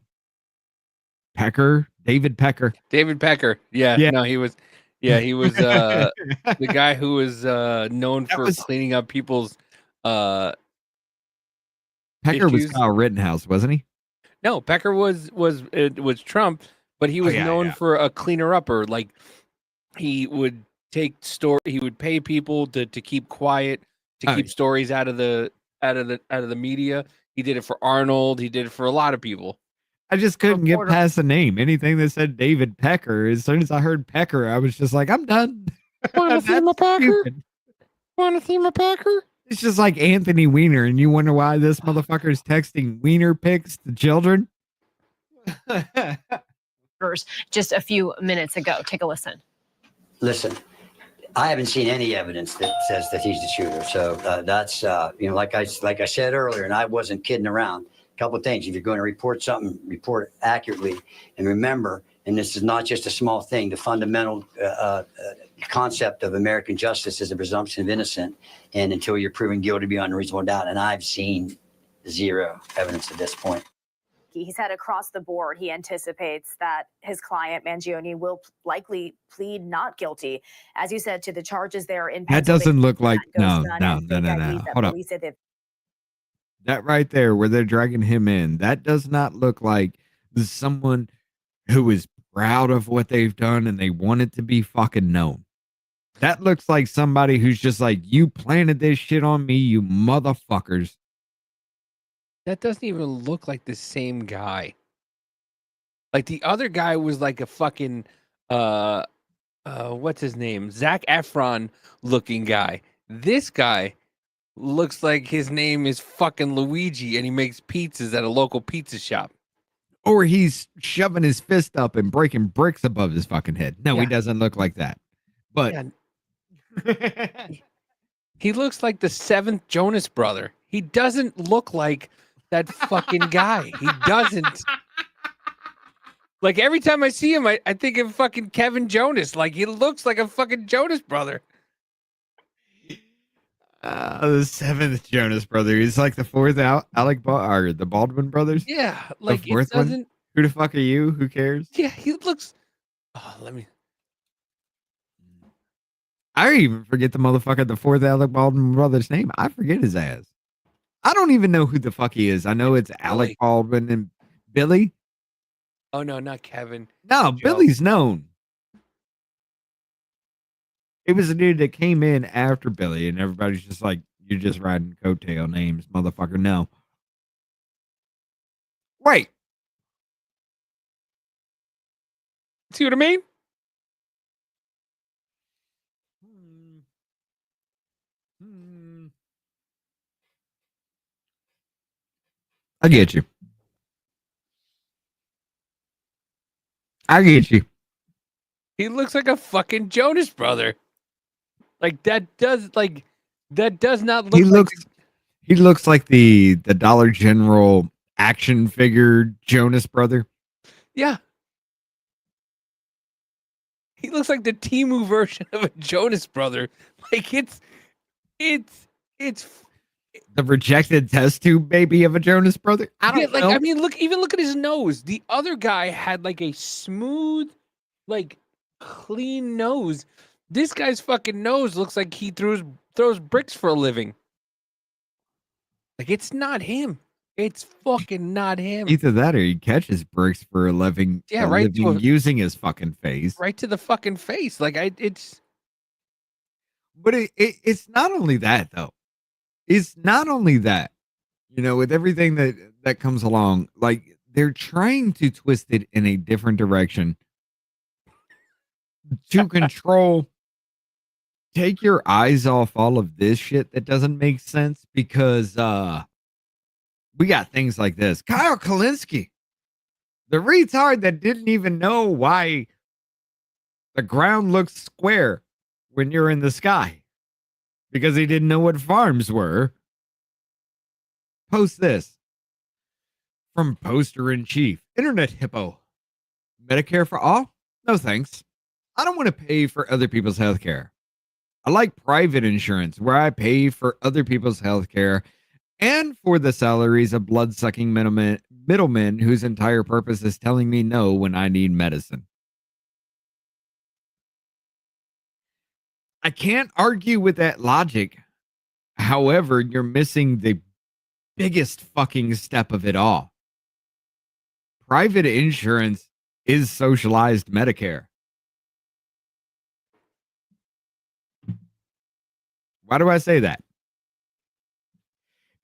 Pecker, David Pecker. David Pecker. Yeah, Yeah. no, he was. Yeah, he was the guy who was known That for was cleaning up people's Pecker was issues. Kyle Rittenhouse, wasn't he? No, Pecker was Trump, but he was yeah, known yeah. for a cleaner upper. Like he would he would pay people to keep quiet, to Oh, keep yeah. stories out of the media. He did it for Arnold. He did it for a lot of people. I just couldn't get Reporter- past the name. Anything that said David Pecker, as soon as I heard Pecker, I was just like, I'm done. Want to see my That's Pecker? stupid. Want to see my Pecker? It's just like Anthony Weiner, and you wonder why this motherfucker is texting Wiener pics to children. Just a few minutes ago. Take a listen. Listen, I haven't seen any evidence that says that he's the shooter. So that's like I said earlier, and I wasn't kidding around. A couple of things: if you're going to report something, report it accurately, and remember. And this is not just a small thing. The fundamental concept of American justice is a presumption of innocence, and until you're proven guilty beyond a reasonable doubt. And I've seen zero evidence at this point. He said across the board, he anticipates that his client, Mangione, will likely plead not guilty, as you said, to the charges there in That Pennsylvania. doesn't look like That goes no. to IDs that Hold up. police said that That right there, where they're dragging him in, that does not look like someone who is proud of what they've done and they want it to be fucking known. That looks like somebody who's just like, you planted this shit on me, you motherfuckers. That doesn't even look like the same guy. Like the other guy was like a fucking what's his name? Zac Efron looking guy. This guy looks like his name is fucking Luigi and he makes pizzas at a local pizza shop. Or he's shoving his fist up and breaking bricks above his fucking head. No, he Yeah. doesn't look like that. But Yeah. He looks like the seventh Jonas brother. He doesn't look like that fucking guy. He doesn't. Like every time I see him, I think of fucking Kevin Jonas. Like he looks like a fucking Jonas brother. the seventh Jonas brother. He's like the fourth or the Baldwin brothers. Yeah, like it fourth one? doesn't. Who the fuck are you? Who cares? Yeah, he looks. Oh, let me. I even forget the motherfucker, the fourth Alec Baldwin brother's name. I forget his ass. I don't even know who the fuck he is. I know it's Alec Baldwin and Billy. Oh no, not Kevin. No, Joe. Billy's known. It was a dude that came in after Billy, and everybody's just like, you're just riding coattail names, motherfucker. No. Wait. See what I mean? I get you. I get you. He looks like a fucking Jonas brother. Like that does not look. He looks like the Dollar General action figure Jonas brother. Yeah. He looks like the Temu version of a Jonas brother. Like it's The rejected test tube baby of a Jonas brother. I don't know. I mean, look at his nose. The other guy had like a smooth, like clean nose. This guy's fucking nose looks like he throws bricks for a living. Like it's not him. It's fucking not him. Either that or he catches bricks for a living. Yeah, right to a- using his fucking face. Right to the fucking face. Like it's. But it's not only that though. It's not only that. You know, with everything that comes along, like they're trying to twist it in a different direction to control. Take your eyes off all of this shit that doesn't make sense because we got things like this. Kyle Kalinske, the retard that didn't even know why the ground looks square when you're in the sky because he didn't know what farms were. Post this from Poster in Chief, Internet Hippo. Medicare for all? No thanks. I don't want to pay for other people's health care. I like private insurance where I pay for other people's health care and for the salaries of blood-sucking middlemen whose entire purpose is telling me no when I need medicine. I can't argue with that logic. However, you're missing the biggest fucking step of it all. Private insurance is socialized Medicare. Why do I say that?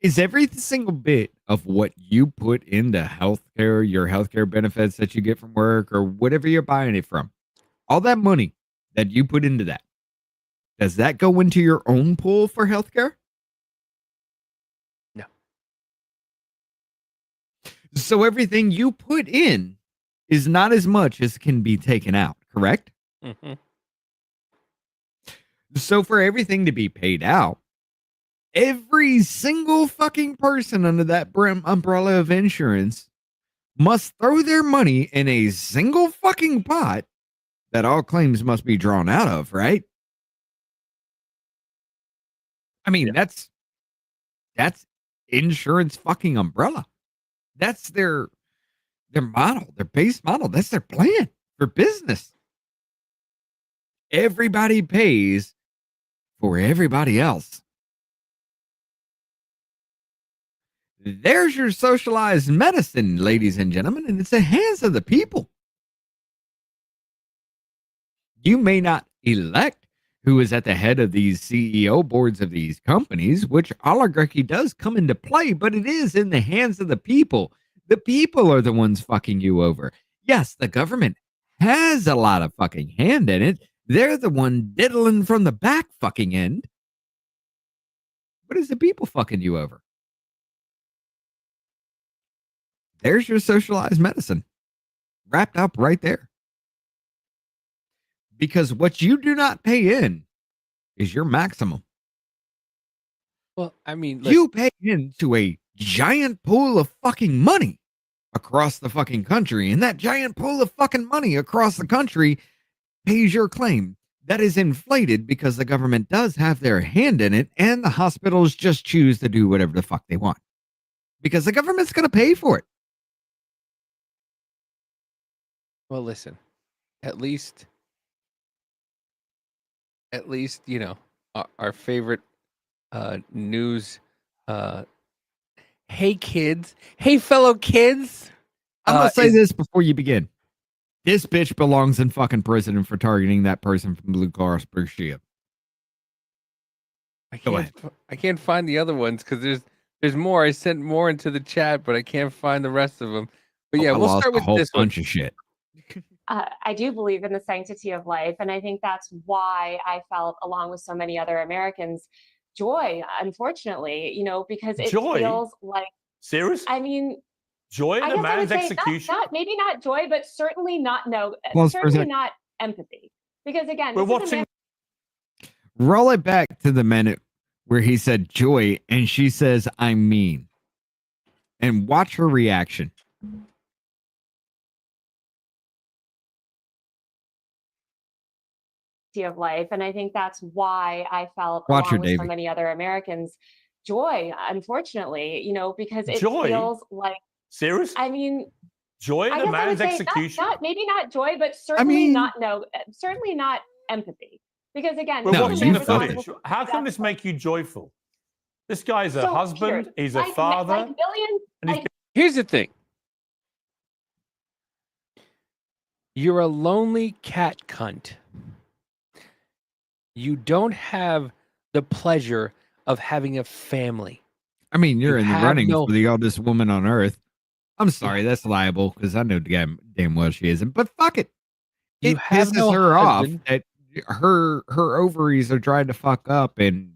Is every single bit of what you put into healthcare, your healthcare benefits that you get from work or whatever you're buying it from, all that money that you put into that, does that go into your own pool for healthcare? No. So everything you put in is not as much as can be taken out, correct? Mm-hmm. So for everything to be paid out, every single fucking person under that umbrella of insurance must throw their money in a single fucking pot that all claims must be drawn out of, right? I mean, that's insurance fucking umbrella. That's their model, their base model. That's their plan for business. Everybody pays for everybody else. There's your socialized medicine, ladies and gentlemen, and it's in the hands of the people. You may not elect who is at the head of these CEO boards of these companies, which oligarchy does come into play, but it is in the hands of the people. The people are the ones fucking you over. Yes, the government has a lot of fucking hand in it. They're the one diddling from the back fucking end. But is the people fucking you over? There's your socialized medicine wrapped up right there. Because what you do not pay in is your maximum. Well, I mean, You pay into a giant pool of fucking money across the fucking country, and that giant pool of fucking money across the country pays your claim. That is inflated because the government does have their hand in it, and the hospitals just choose to do whatever the fuck they want because the government's going to pay for it. well, listen. At least, you know, our favorite news. Hey, kids. Hey, fellow kids. I'm going to say this before you begin. This bitch belongs in fucking prison for targeting that person from Blue Cross Blue Shield. I can't find the other ones because there's more. I sent more into the chat, but I can't find the rest of them. But yeah, we'll start with this bunch of shit. I do believe in the sanctity of life, and I think that's why I felt, along with so many other Americans, joy. Unfortunately, because it feels like serious. I mean, joy in a man's execution. Maybe not joy, but certainly not certainly not empathy. Because again, we're watching. Roll it back to the minute where he said joy, and she says, "I'm mean," and watch her reaction. Of life, and I think that's why I felt, Watch her, along with Davey. so many other Americans, joy. Unfortunately, because it Joy? feels like Serious. I mean, joy in I a guess I would man's say execution. maybe not joy, but certainly certainly not empathy. Because again, we're No, watching you the felt footage. it. How can this make you joyful? This guy's a So, husband. Peter, He's a father. and he's Here's the thing. You're a lonely cat cunt. You don't have the pleasure of having a family. I mean, you're You in the have running no- for the oldest woman on earth. I'm sorry, that's liable because I know damn well she isn't. But fuck it. You It have pisses no her husband. off that her ovaries are trying to fuck up, and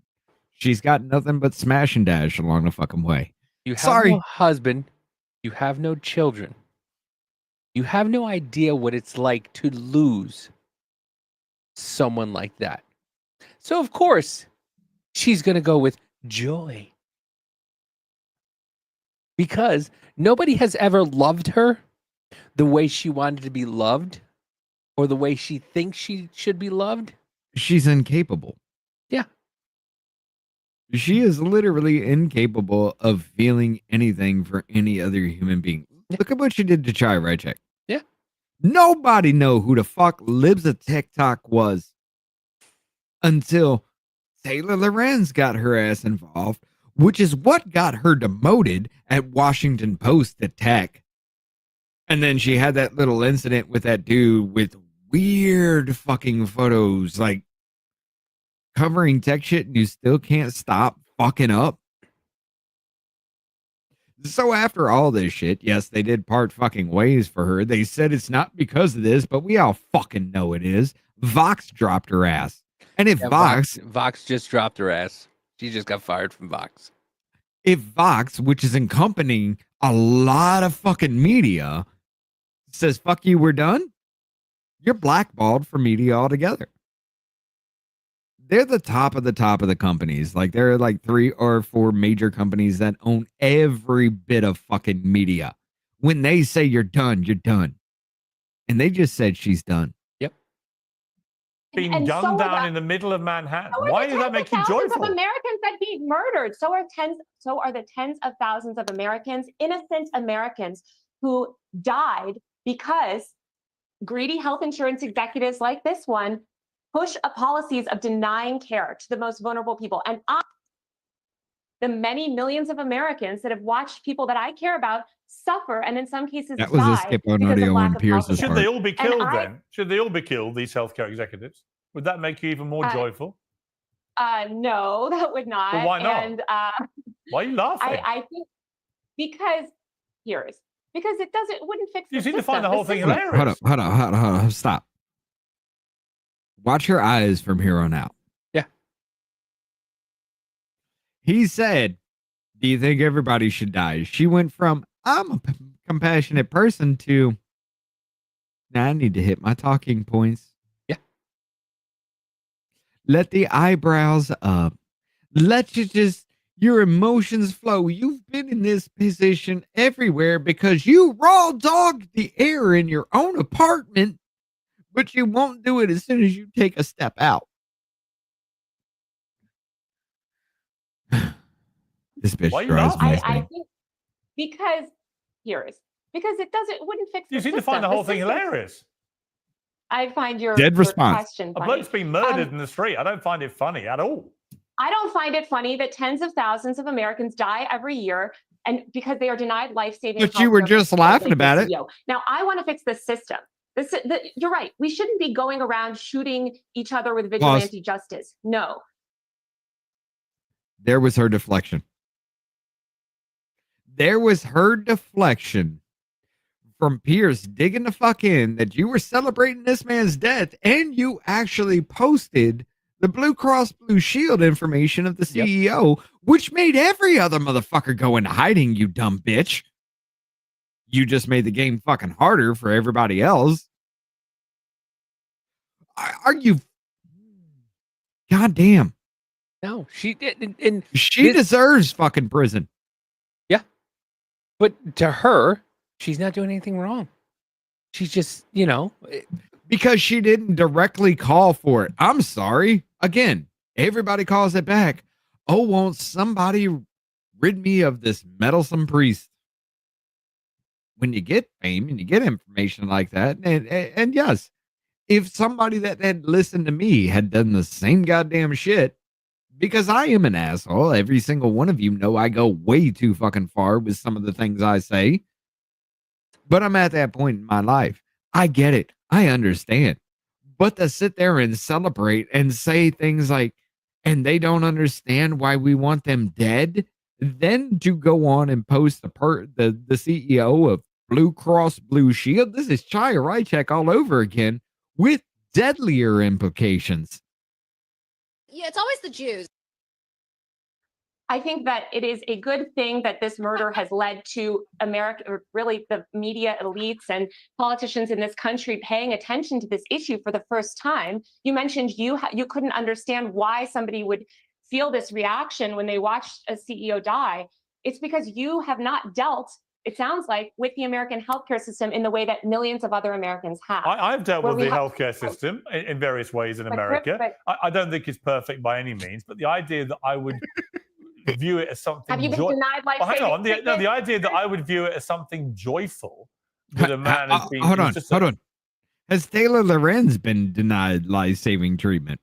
she's got nothing but smash and dash along the fucking way. You have Sorry. no husband. You have no children. You have no idea what it's like to lose someone like that. So, of course, she's going to go with joy. Because nobody has ever loved her the way she wanted to be loved. or the way she thinks she should be loved. She's incapable. Yeah. She is literally incapable of feeling anything for any other human being. Yeah. Look at what she did to Chai Rychek. Yeah. Nobody know who the fuck Libs of TikTok was until Taylor Lorenz got her ass involved, which is what got her demoted at Washington Post to tech. And then she had that little incident with that dude with weird fucking photos, like covering tech shit, and you still can't stop fucking up. So after all this shit, yes, they did part fucking ways for her. They said it's not because of this, but we all fucking know it is. Vox dropped her ass. And if Vox just dropped her ass. She just got fired from Vox. If Vox, which is accompanying a lot of fucking media, says, fuck you, we're done, you're blackballed from media altogether. They're the top of the companies. Like, there are like 3 or 4 major companies that own every bit of fucking media. When they say you're done, you're done. And they just said she's done. Yep. Being gunned down in the middle of Manhattan. Why does that make you joyful? Of Americans that being murdered. So are the tens of thousands of Americans, innocent Americans, who died because greedy health insurance executives like this one push policies of denying care to the most vulnerable people. And the many millions of Americans that have watched people that I care about suffer, and in some cases that was a skip on audio on Pierce's Should part. they all be killed then? Should they all be killed, these healthcare executives? Would that make you even more joyful? No, that would not. Well, why not? And, why are you laughing? I think because it wouldn't fix the You seem to system. find the whole thing hilarious. Hold on, stop. Watch your eyes from here on out. Yeah. He said, do you think everybody should die? She went from, I'm a compassionate person to, now I need to hit my talking points. Yeah. Let the eyebrows up. Let your emotions flow. You've been in this position everywhere because you raw dogged the air in your own apartment, but you won't do it as soon as you take a step out. This bitch drives me. I think because it wouldn't fix the You seem system. to find the whole thing hilarious. I find your Dead response. question A funny. bloke's been murdered in the street. I don't find it funny at all. I don't find it funny that tens of thousands of Americans die every year, and because they are denied life-saving. But you were healthcare just laughing about it. CEO. Now I want to fix the system. You're right. We shouldn't be going around shooting each other with vigilante justice. No. There was her deflection. There was her deflection from Pierce digging the fuck in that you were celebrating this man's death, and you actually posted the Blue Cross Blue Shield information of the CEO, which made every other motherfucker go into hiding, you dumb bitch. You just made the game fucking harder for everybody else. Are you? Goddamn. No, she did. And she deserves fucking prison. Yeah. But to her, she's not doing anything wrong. She's just, because she didn't directly call for it. I'm sorry. Again, everybody calls it back. Oh, won't somebody rid me of this meddlesome priest? When you get fame and you get information like that, and yes, if somebody that had listened to me had done the same goddamn shit, because I am an asshole, every single one of you know I go way too fucking far with some of the things I say. But I'm at that point in my life. I get it. I understand. But to sit there and celebrate and say things like, and they don't understand why we want them dead, then to go on and post the CEO of Blue Cross Blue Shield, this is Chai Rychek all over again with deadlier implications. Yeah, it's always the Jews. I think that it is a good thing that this murder has led to America, or really the media elites and politicians in this country paying attention to this issue for the first time. You mentioned you couldn't understand why somebody would feel this reaction when they watched a CEO die. It's because you have not dealt it sounds like, with the American healthcare system in the way that millions of other Americans have. I've dealt Where with we the have- healthcare system in various ways in But America. Chris, I don't think it's perfect by any means, but the idea that I would view it as something have you been denied hang life-saving on. The treatment? idea that I would view it as something joyful that a man has been. Hold on. Has Taylor Lorenz been denied life-saving treatment?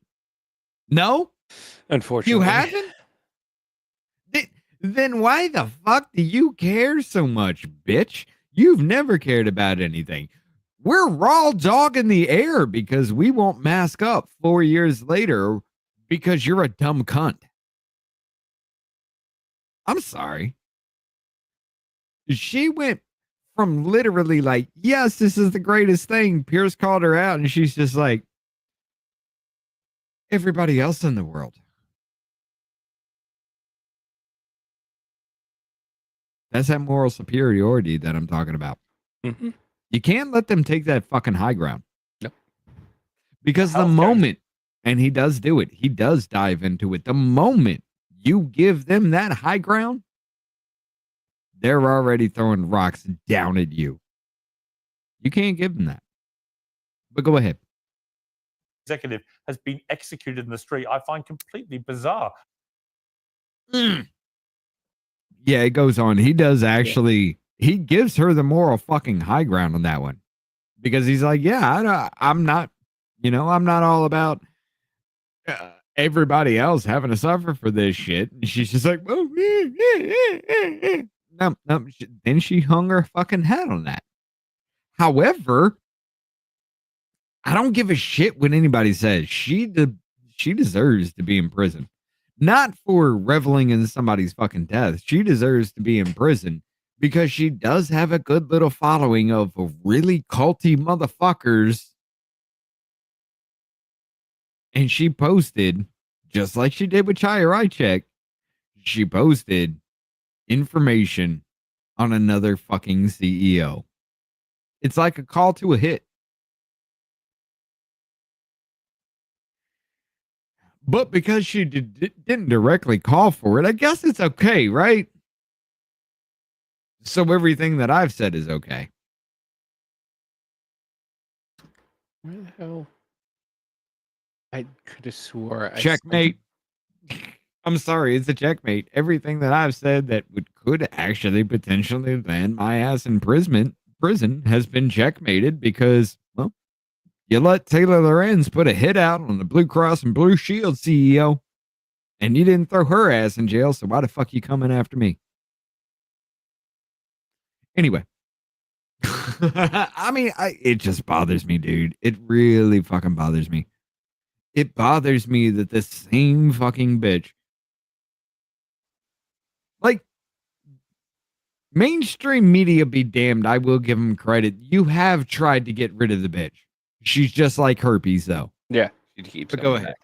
No? Unfortunately. You haven't? Then why the fuck do you care so much, bitch? You've never cared about anything. We're raw dog in the air because we won't mask up 4 years later because you're a dumb cunt. I'm sorry. She went from literally like, yes, this is the greatest thing. Pierce called her out and she's just like, everybody else in the world. That's that moral superiority that I'm talking about. Mm-hmm. You can't let them take that fucking high ground. Nope. Because the moment, and he does do it, he does dive into it. The moment you give them that high ground, they're already throwing rocks down at you. You can't give them that. But go ahead. Executive has been executed in the street. I find completely bizarre. Yeah, it goes on. He does actually, he gives her the moral fucking high ground on that one. Because he's like, yeah, I'm not, I'm not all about everybody else having to suffer for this shit. And she's just like, oh, no. Then she hung her fucking head on that. However, I don't give a shit what anybody says. She deserves to be in prison. Not for reveling in somebody's fucking death. She deserves to be in prison because she does have a good little following of really culty motherfuckers. And she posted, just like she did with Chaya Check, she posted information on another fucking CEO. It's like a call to a hit. But because she didn't directly call for it, I guess it's okay, right? So everything that I've said is okay. Where the hell? I could have swore. Checkmate. I'm sorry, it's a checkmate. Everything that I've said that could actually potentially land my ass in prison has been checkmated because, well, you let Taylor Lorenz put a hit out on the Blue Cross and Blue Shield CEO, and you didn't throw her ass in jail, so why the fuck you coming after me? Anyway. I mean, it just bothers me, dude. It really fucking bothers me. It bothers me that this same fucking bitch, like, mainstream media be damned, I will give them credit. You have tried to get rid of the bitch. She's just like herpes, though. Yeah, she keeps. But go ahead.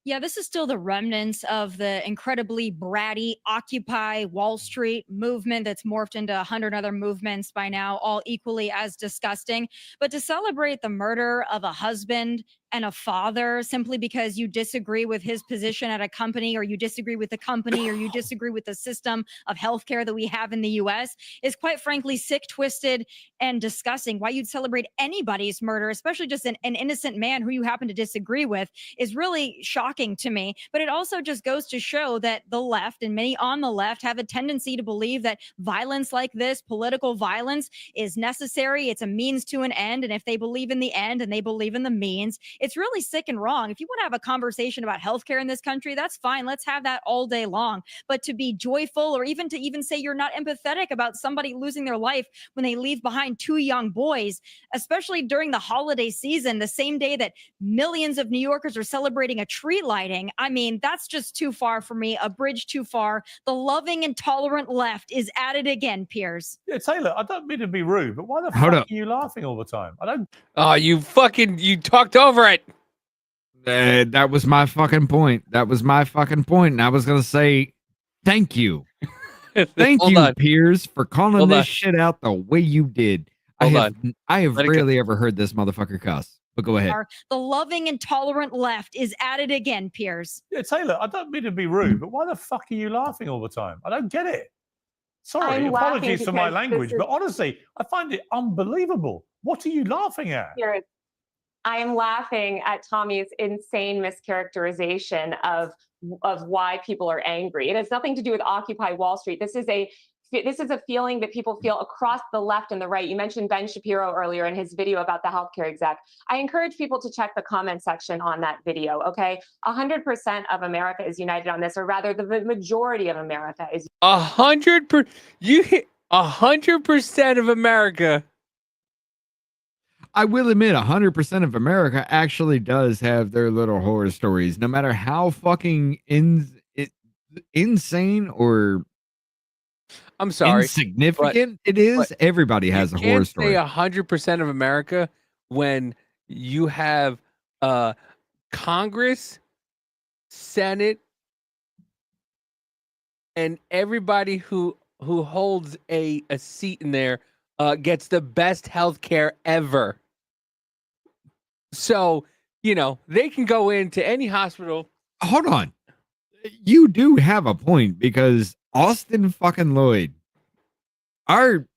Yeah, this is still the remnants of the incredibly bratty Occupy Wall Street movement that's morphed into 100 other movements by now, all equally as disgusting. But to celebrate the murder of a husband and a father simply because you disagree with his position at a company, or you disagree with the company, or you disagree with the system of healthcare that we have in the US is quite frankly sick, twisted, and disgusting. Why you'd celebrate anybody's murder, especially just an innocent man who you happen to disagree with, is really shocking to me. But it also just goes to show that the left and many on the left have a tendency to believe that violence like this, political violence, is necessary. It's a means to an end. And if they believe in the end and they believe in the means, it's really sick and wrong. If you want to have a conversation about healthcare in this country, that's fine. Let's have that all day long. But to be joyful, or even to say you're not empathetic about somebody losing their life when they leave behind two young boys, especially during the holiday season, the same day that millions of New Yorkers are celebrating a tree lighting, I mean, that's just too far for me, a bridge too far. The loving and tolerant left is at it again, Piers. Yeah, Taylor, I don't mean to be rude, but why the fuck are you laughing all the time? I don't. Oh, you talked over it. That was my fucking point. And I was going to say, thank you. Thank you, Piers, for calling this shit out the way you did. I have rarely ever heard this motherfucker cuss, but go ahead. The loving and tolerant left is at it again, Piers. Yeah, Taylor, I don't mean to be rude, but why the fuck are you laughing all the time? I don't get it. Sorry, I'm laughing apologies for my because language, this is- but honestly, I find it unbelievable. What are you laughing at? Here, I am laughing at Tommy's insane mischaracterization of why people are angry. It has nothing to do with Occupy Wall Street. This is a feeling that people feel across the left and the right. You mentioned Ben Shapiro earlier in his video about the healthcare exec. I encourage people to check the comment section on that video, okay? 100% of America is united on this, or rather the majority of America is. 100%. You hit 100% of America. I will admit 100% of America actually does have their little horror stories, no matter how fucking insane or I'm sorry, insignificant it is. Everybody has a horror story. You can't say 100% of America when you have Congress, Senate, and everybody who holds a seat in there gets the best health care ever. So, you know, they can go into any hospital. Hold on. You do have a point, because Austin fucking Lloyd, our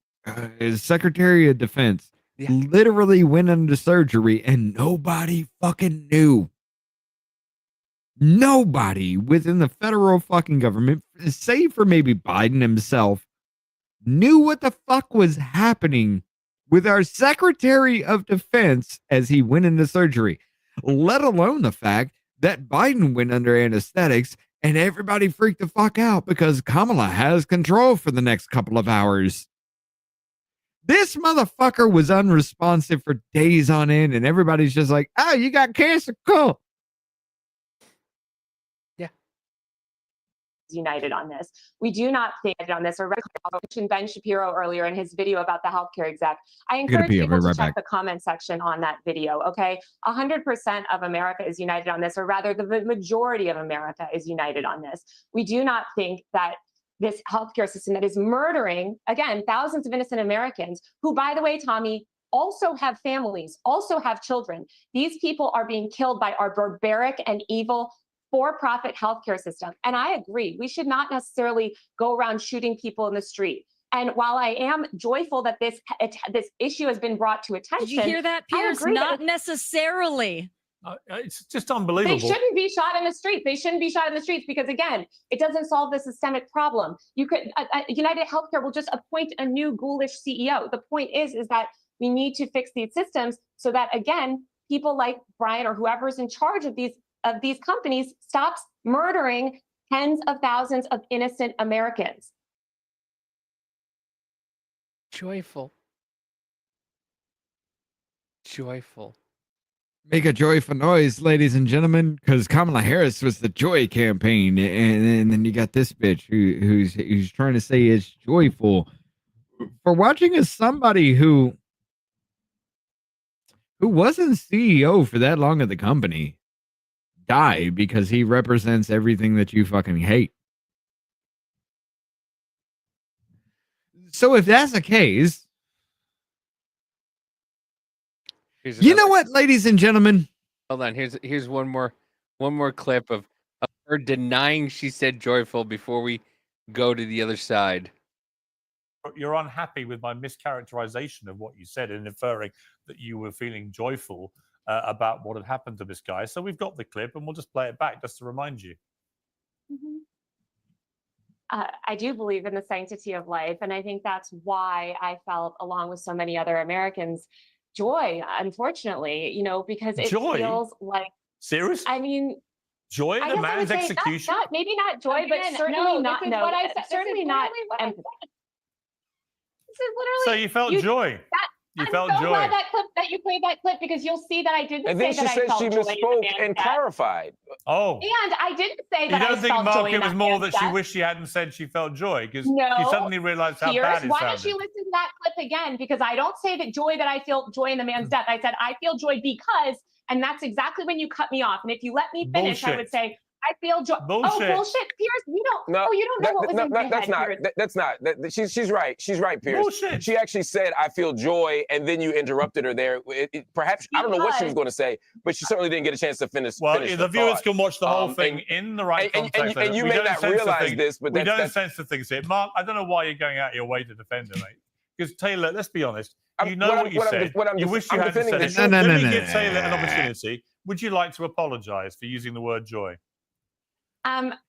Secretary of Defense, literally went into surgery and nobody fucking knew. Nobody within the federal fucking government, save for maybe Biden himself, knew what the fuck was happening with our Secretary of Defense as he went into surgery, let alone the fact that Biden went under anesthetics and everybody freaked the fuck out because Kamala has control for the next couple of hours. This motherfucker was unresponsive for days on end, and everybody's just like, oh, you got cancer? Cool. United on this. We do not stand on this. Or mentioned Ben Shapiro earlier in his video about the healthcare exec. I encourage people to check the comment section on that video, okay? 100% of America is united on this, or rather the majority of America is united on this. We do not think that this healthcare system that is murdering, again, thousands of innocent Americans, who, by the way, Tommy, also have families, also have children. These people are being killed by our barbaric and evil for-profit healthcare system. And I agree, we should not necessarily go around shooting people in the street. And while I am joyful that this issue has been brought to attention, did you hear that, Pierce? Not necessarily. It's just unbelievable. They shouldn't be shot in the streets. They shouldn't be shot in the streets because, again, it doesn't solve the systemic problem. You could United Healthcare will just appoint a new ghoulish CEO. The point is that we need to fix these systems so that, again, people like Brian or whoever's in charge of these companies stops murdering tens of thousands of innocent Americans. Joyful. Make a joyful noise, ladies and gentlemen, because Kamala Harris was the joy campaign, and then you got this bitch who's trying to say it's joyful for watching as somebody who wasn't CEO for that long of the company die because he represents everything that you fucking hate. So if that's the case, you know what, ladies and gentlemen? Hold on. Here's one more clip of her denying she said joyful before we go to the other side. You're unhappy with my mischaracterization of what you said and inferring that you were feeling joyful about what had happened to this guy. So we've got the clip and we'll just play it back just to remind you. I do believe in the sanctity of life. And I think that's why I felt, along with so many other Americans, joy, unfortunately, because it feels like. Serious? I mean, joy at a man's execution? Maybe not joy, but certainly not. No, what I said, certainly not. This is literally. So you felt joy. You felt joy. Glad that you played that clip, because you'll see that I didn't say that I felt joy. And then she said she misspoke and clarified. Oh. And I didn't say that I felt joy. You don't think, Mark, it was more that she wished she hadn't said she felt joy? Because she suddenly realized how bad it why sounded. don't you listen to that clip again? Because I don't say that I feel joy in the man's death. I said I feel joy because, and that's exactly when you cut me off. And if you let me finish, I would say, I feel joy. Bullshit. Oh, bullshit, Pierce. You don't. No, Oh, you don't know what was in my that's head, not. Pierce. That's not. She's right. She's right, Pierce. Bullshit. She actually said, "I feel joy," and then you interrupted her there. Perhaps I don't know what she was going to say, but she certainly didn't get a chance to finish. Well, finish the viewers thought. can watch the whole thing in the right context. And you We may don't not censor realize things. this, but we don't that's censor things here. Mark, I don't know why you're going out of your way to defend her, mate. Because Taylor, let's be honest. You know what you said. You wish you hadn't said it. Let me give Taylor an opportunity. Would you like to apologise for using the word joy?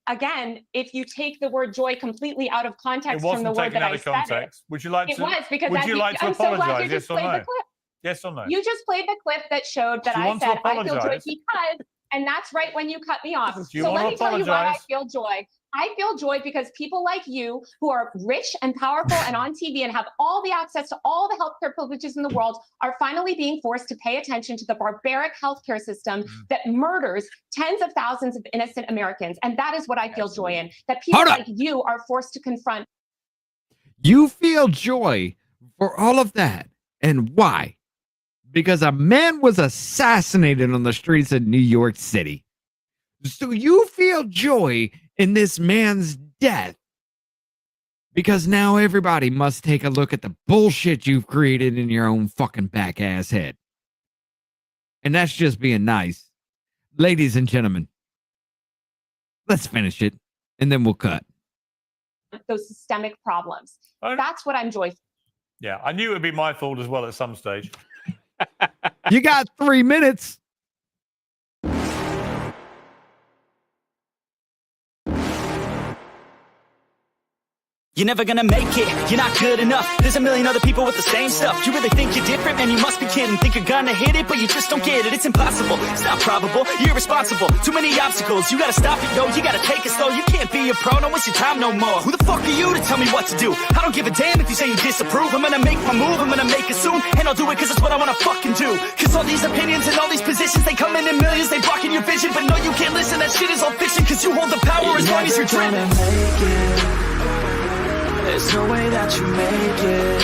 Again, if you take the word joy completely out of context from the word that I said it, would you like to? it was because would you like to I'm so glad apologise? you Yes just or played the no? clip. Yes or no? You just played the clip that showed that Do you I want to said I feel joy apologise? because, and that's right when you cut me off. Do you So want let to me tell you why I apologise? feel joy. I feel joy because people like you who are rich and powerful and on TV and have all the access to all the healthcare privileges in the world are finally being forced to pay attention to the barbaric healthcare system that murders tens of thousands of innocent Americans. And that is what I feel joy in, that people like you are forced to confront. You feel joy for all of that. And why? Because a man was assassinated on the streets of New York City. So you feel joy in this man's death because now everybody must take a look at the bullshit you've created in your own fucking back ass head. And that's just being nice. Ladies and gentlemen, let's finish it and then we'll cut. Those systemic problems. That's what I'm joyful. Yeah, I knew it would be my fault as well at some stage. You got 3 minutes. You're never gonna make it, you're not good enough. There's a million other people with the same stuff. You really think you're different? Man, you must be kidding. Think you're gonna hit it, but you just don't get it. It's impossible, it's not probable, you're irresponsible. Too many obstacles, you gotta stop it, yo. You gotta take it slow, you can't be a pro. Don't waste your time no more. Who the fuck are you to tell me what to do? I don't give a damn if you say you disapprove. I'm gonna make my move, I'm gonna make it soon. And I'll do it cause it's what I wanna fucking do. Cause all these opinions and all these positions, they come in millions, they blocking your vision. But no, you can't listen, that shit is all fiction. Cause you hold the power as long as you're dreaming. There's no way that you make it.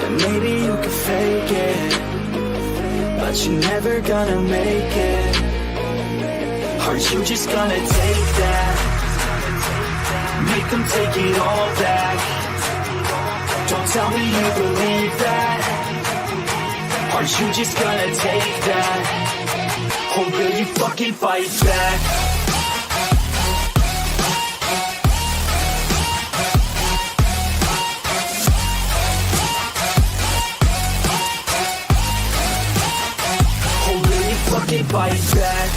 And maybe you can fake it, but you're never gonna make it. Are you just gonna take that? Make them take it all back. Don't tell me you believe that. Are you just gonna take that? Or will you fucking fight back? Fight back.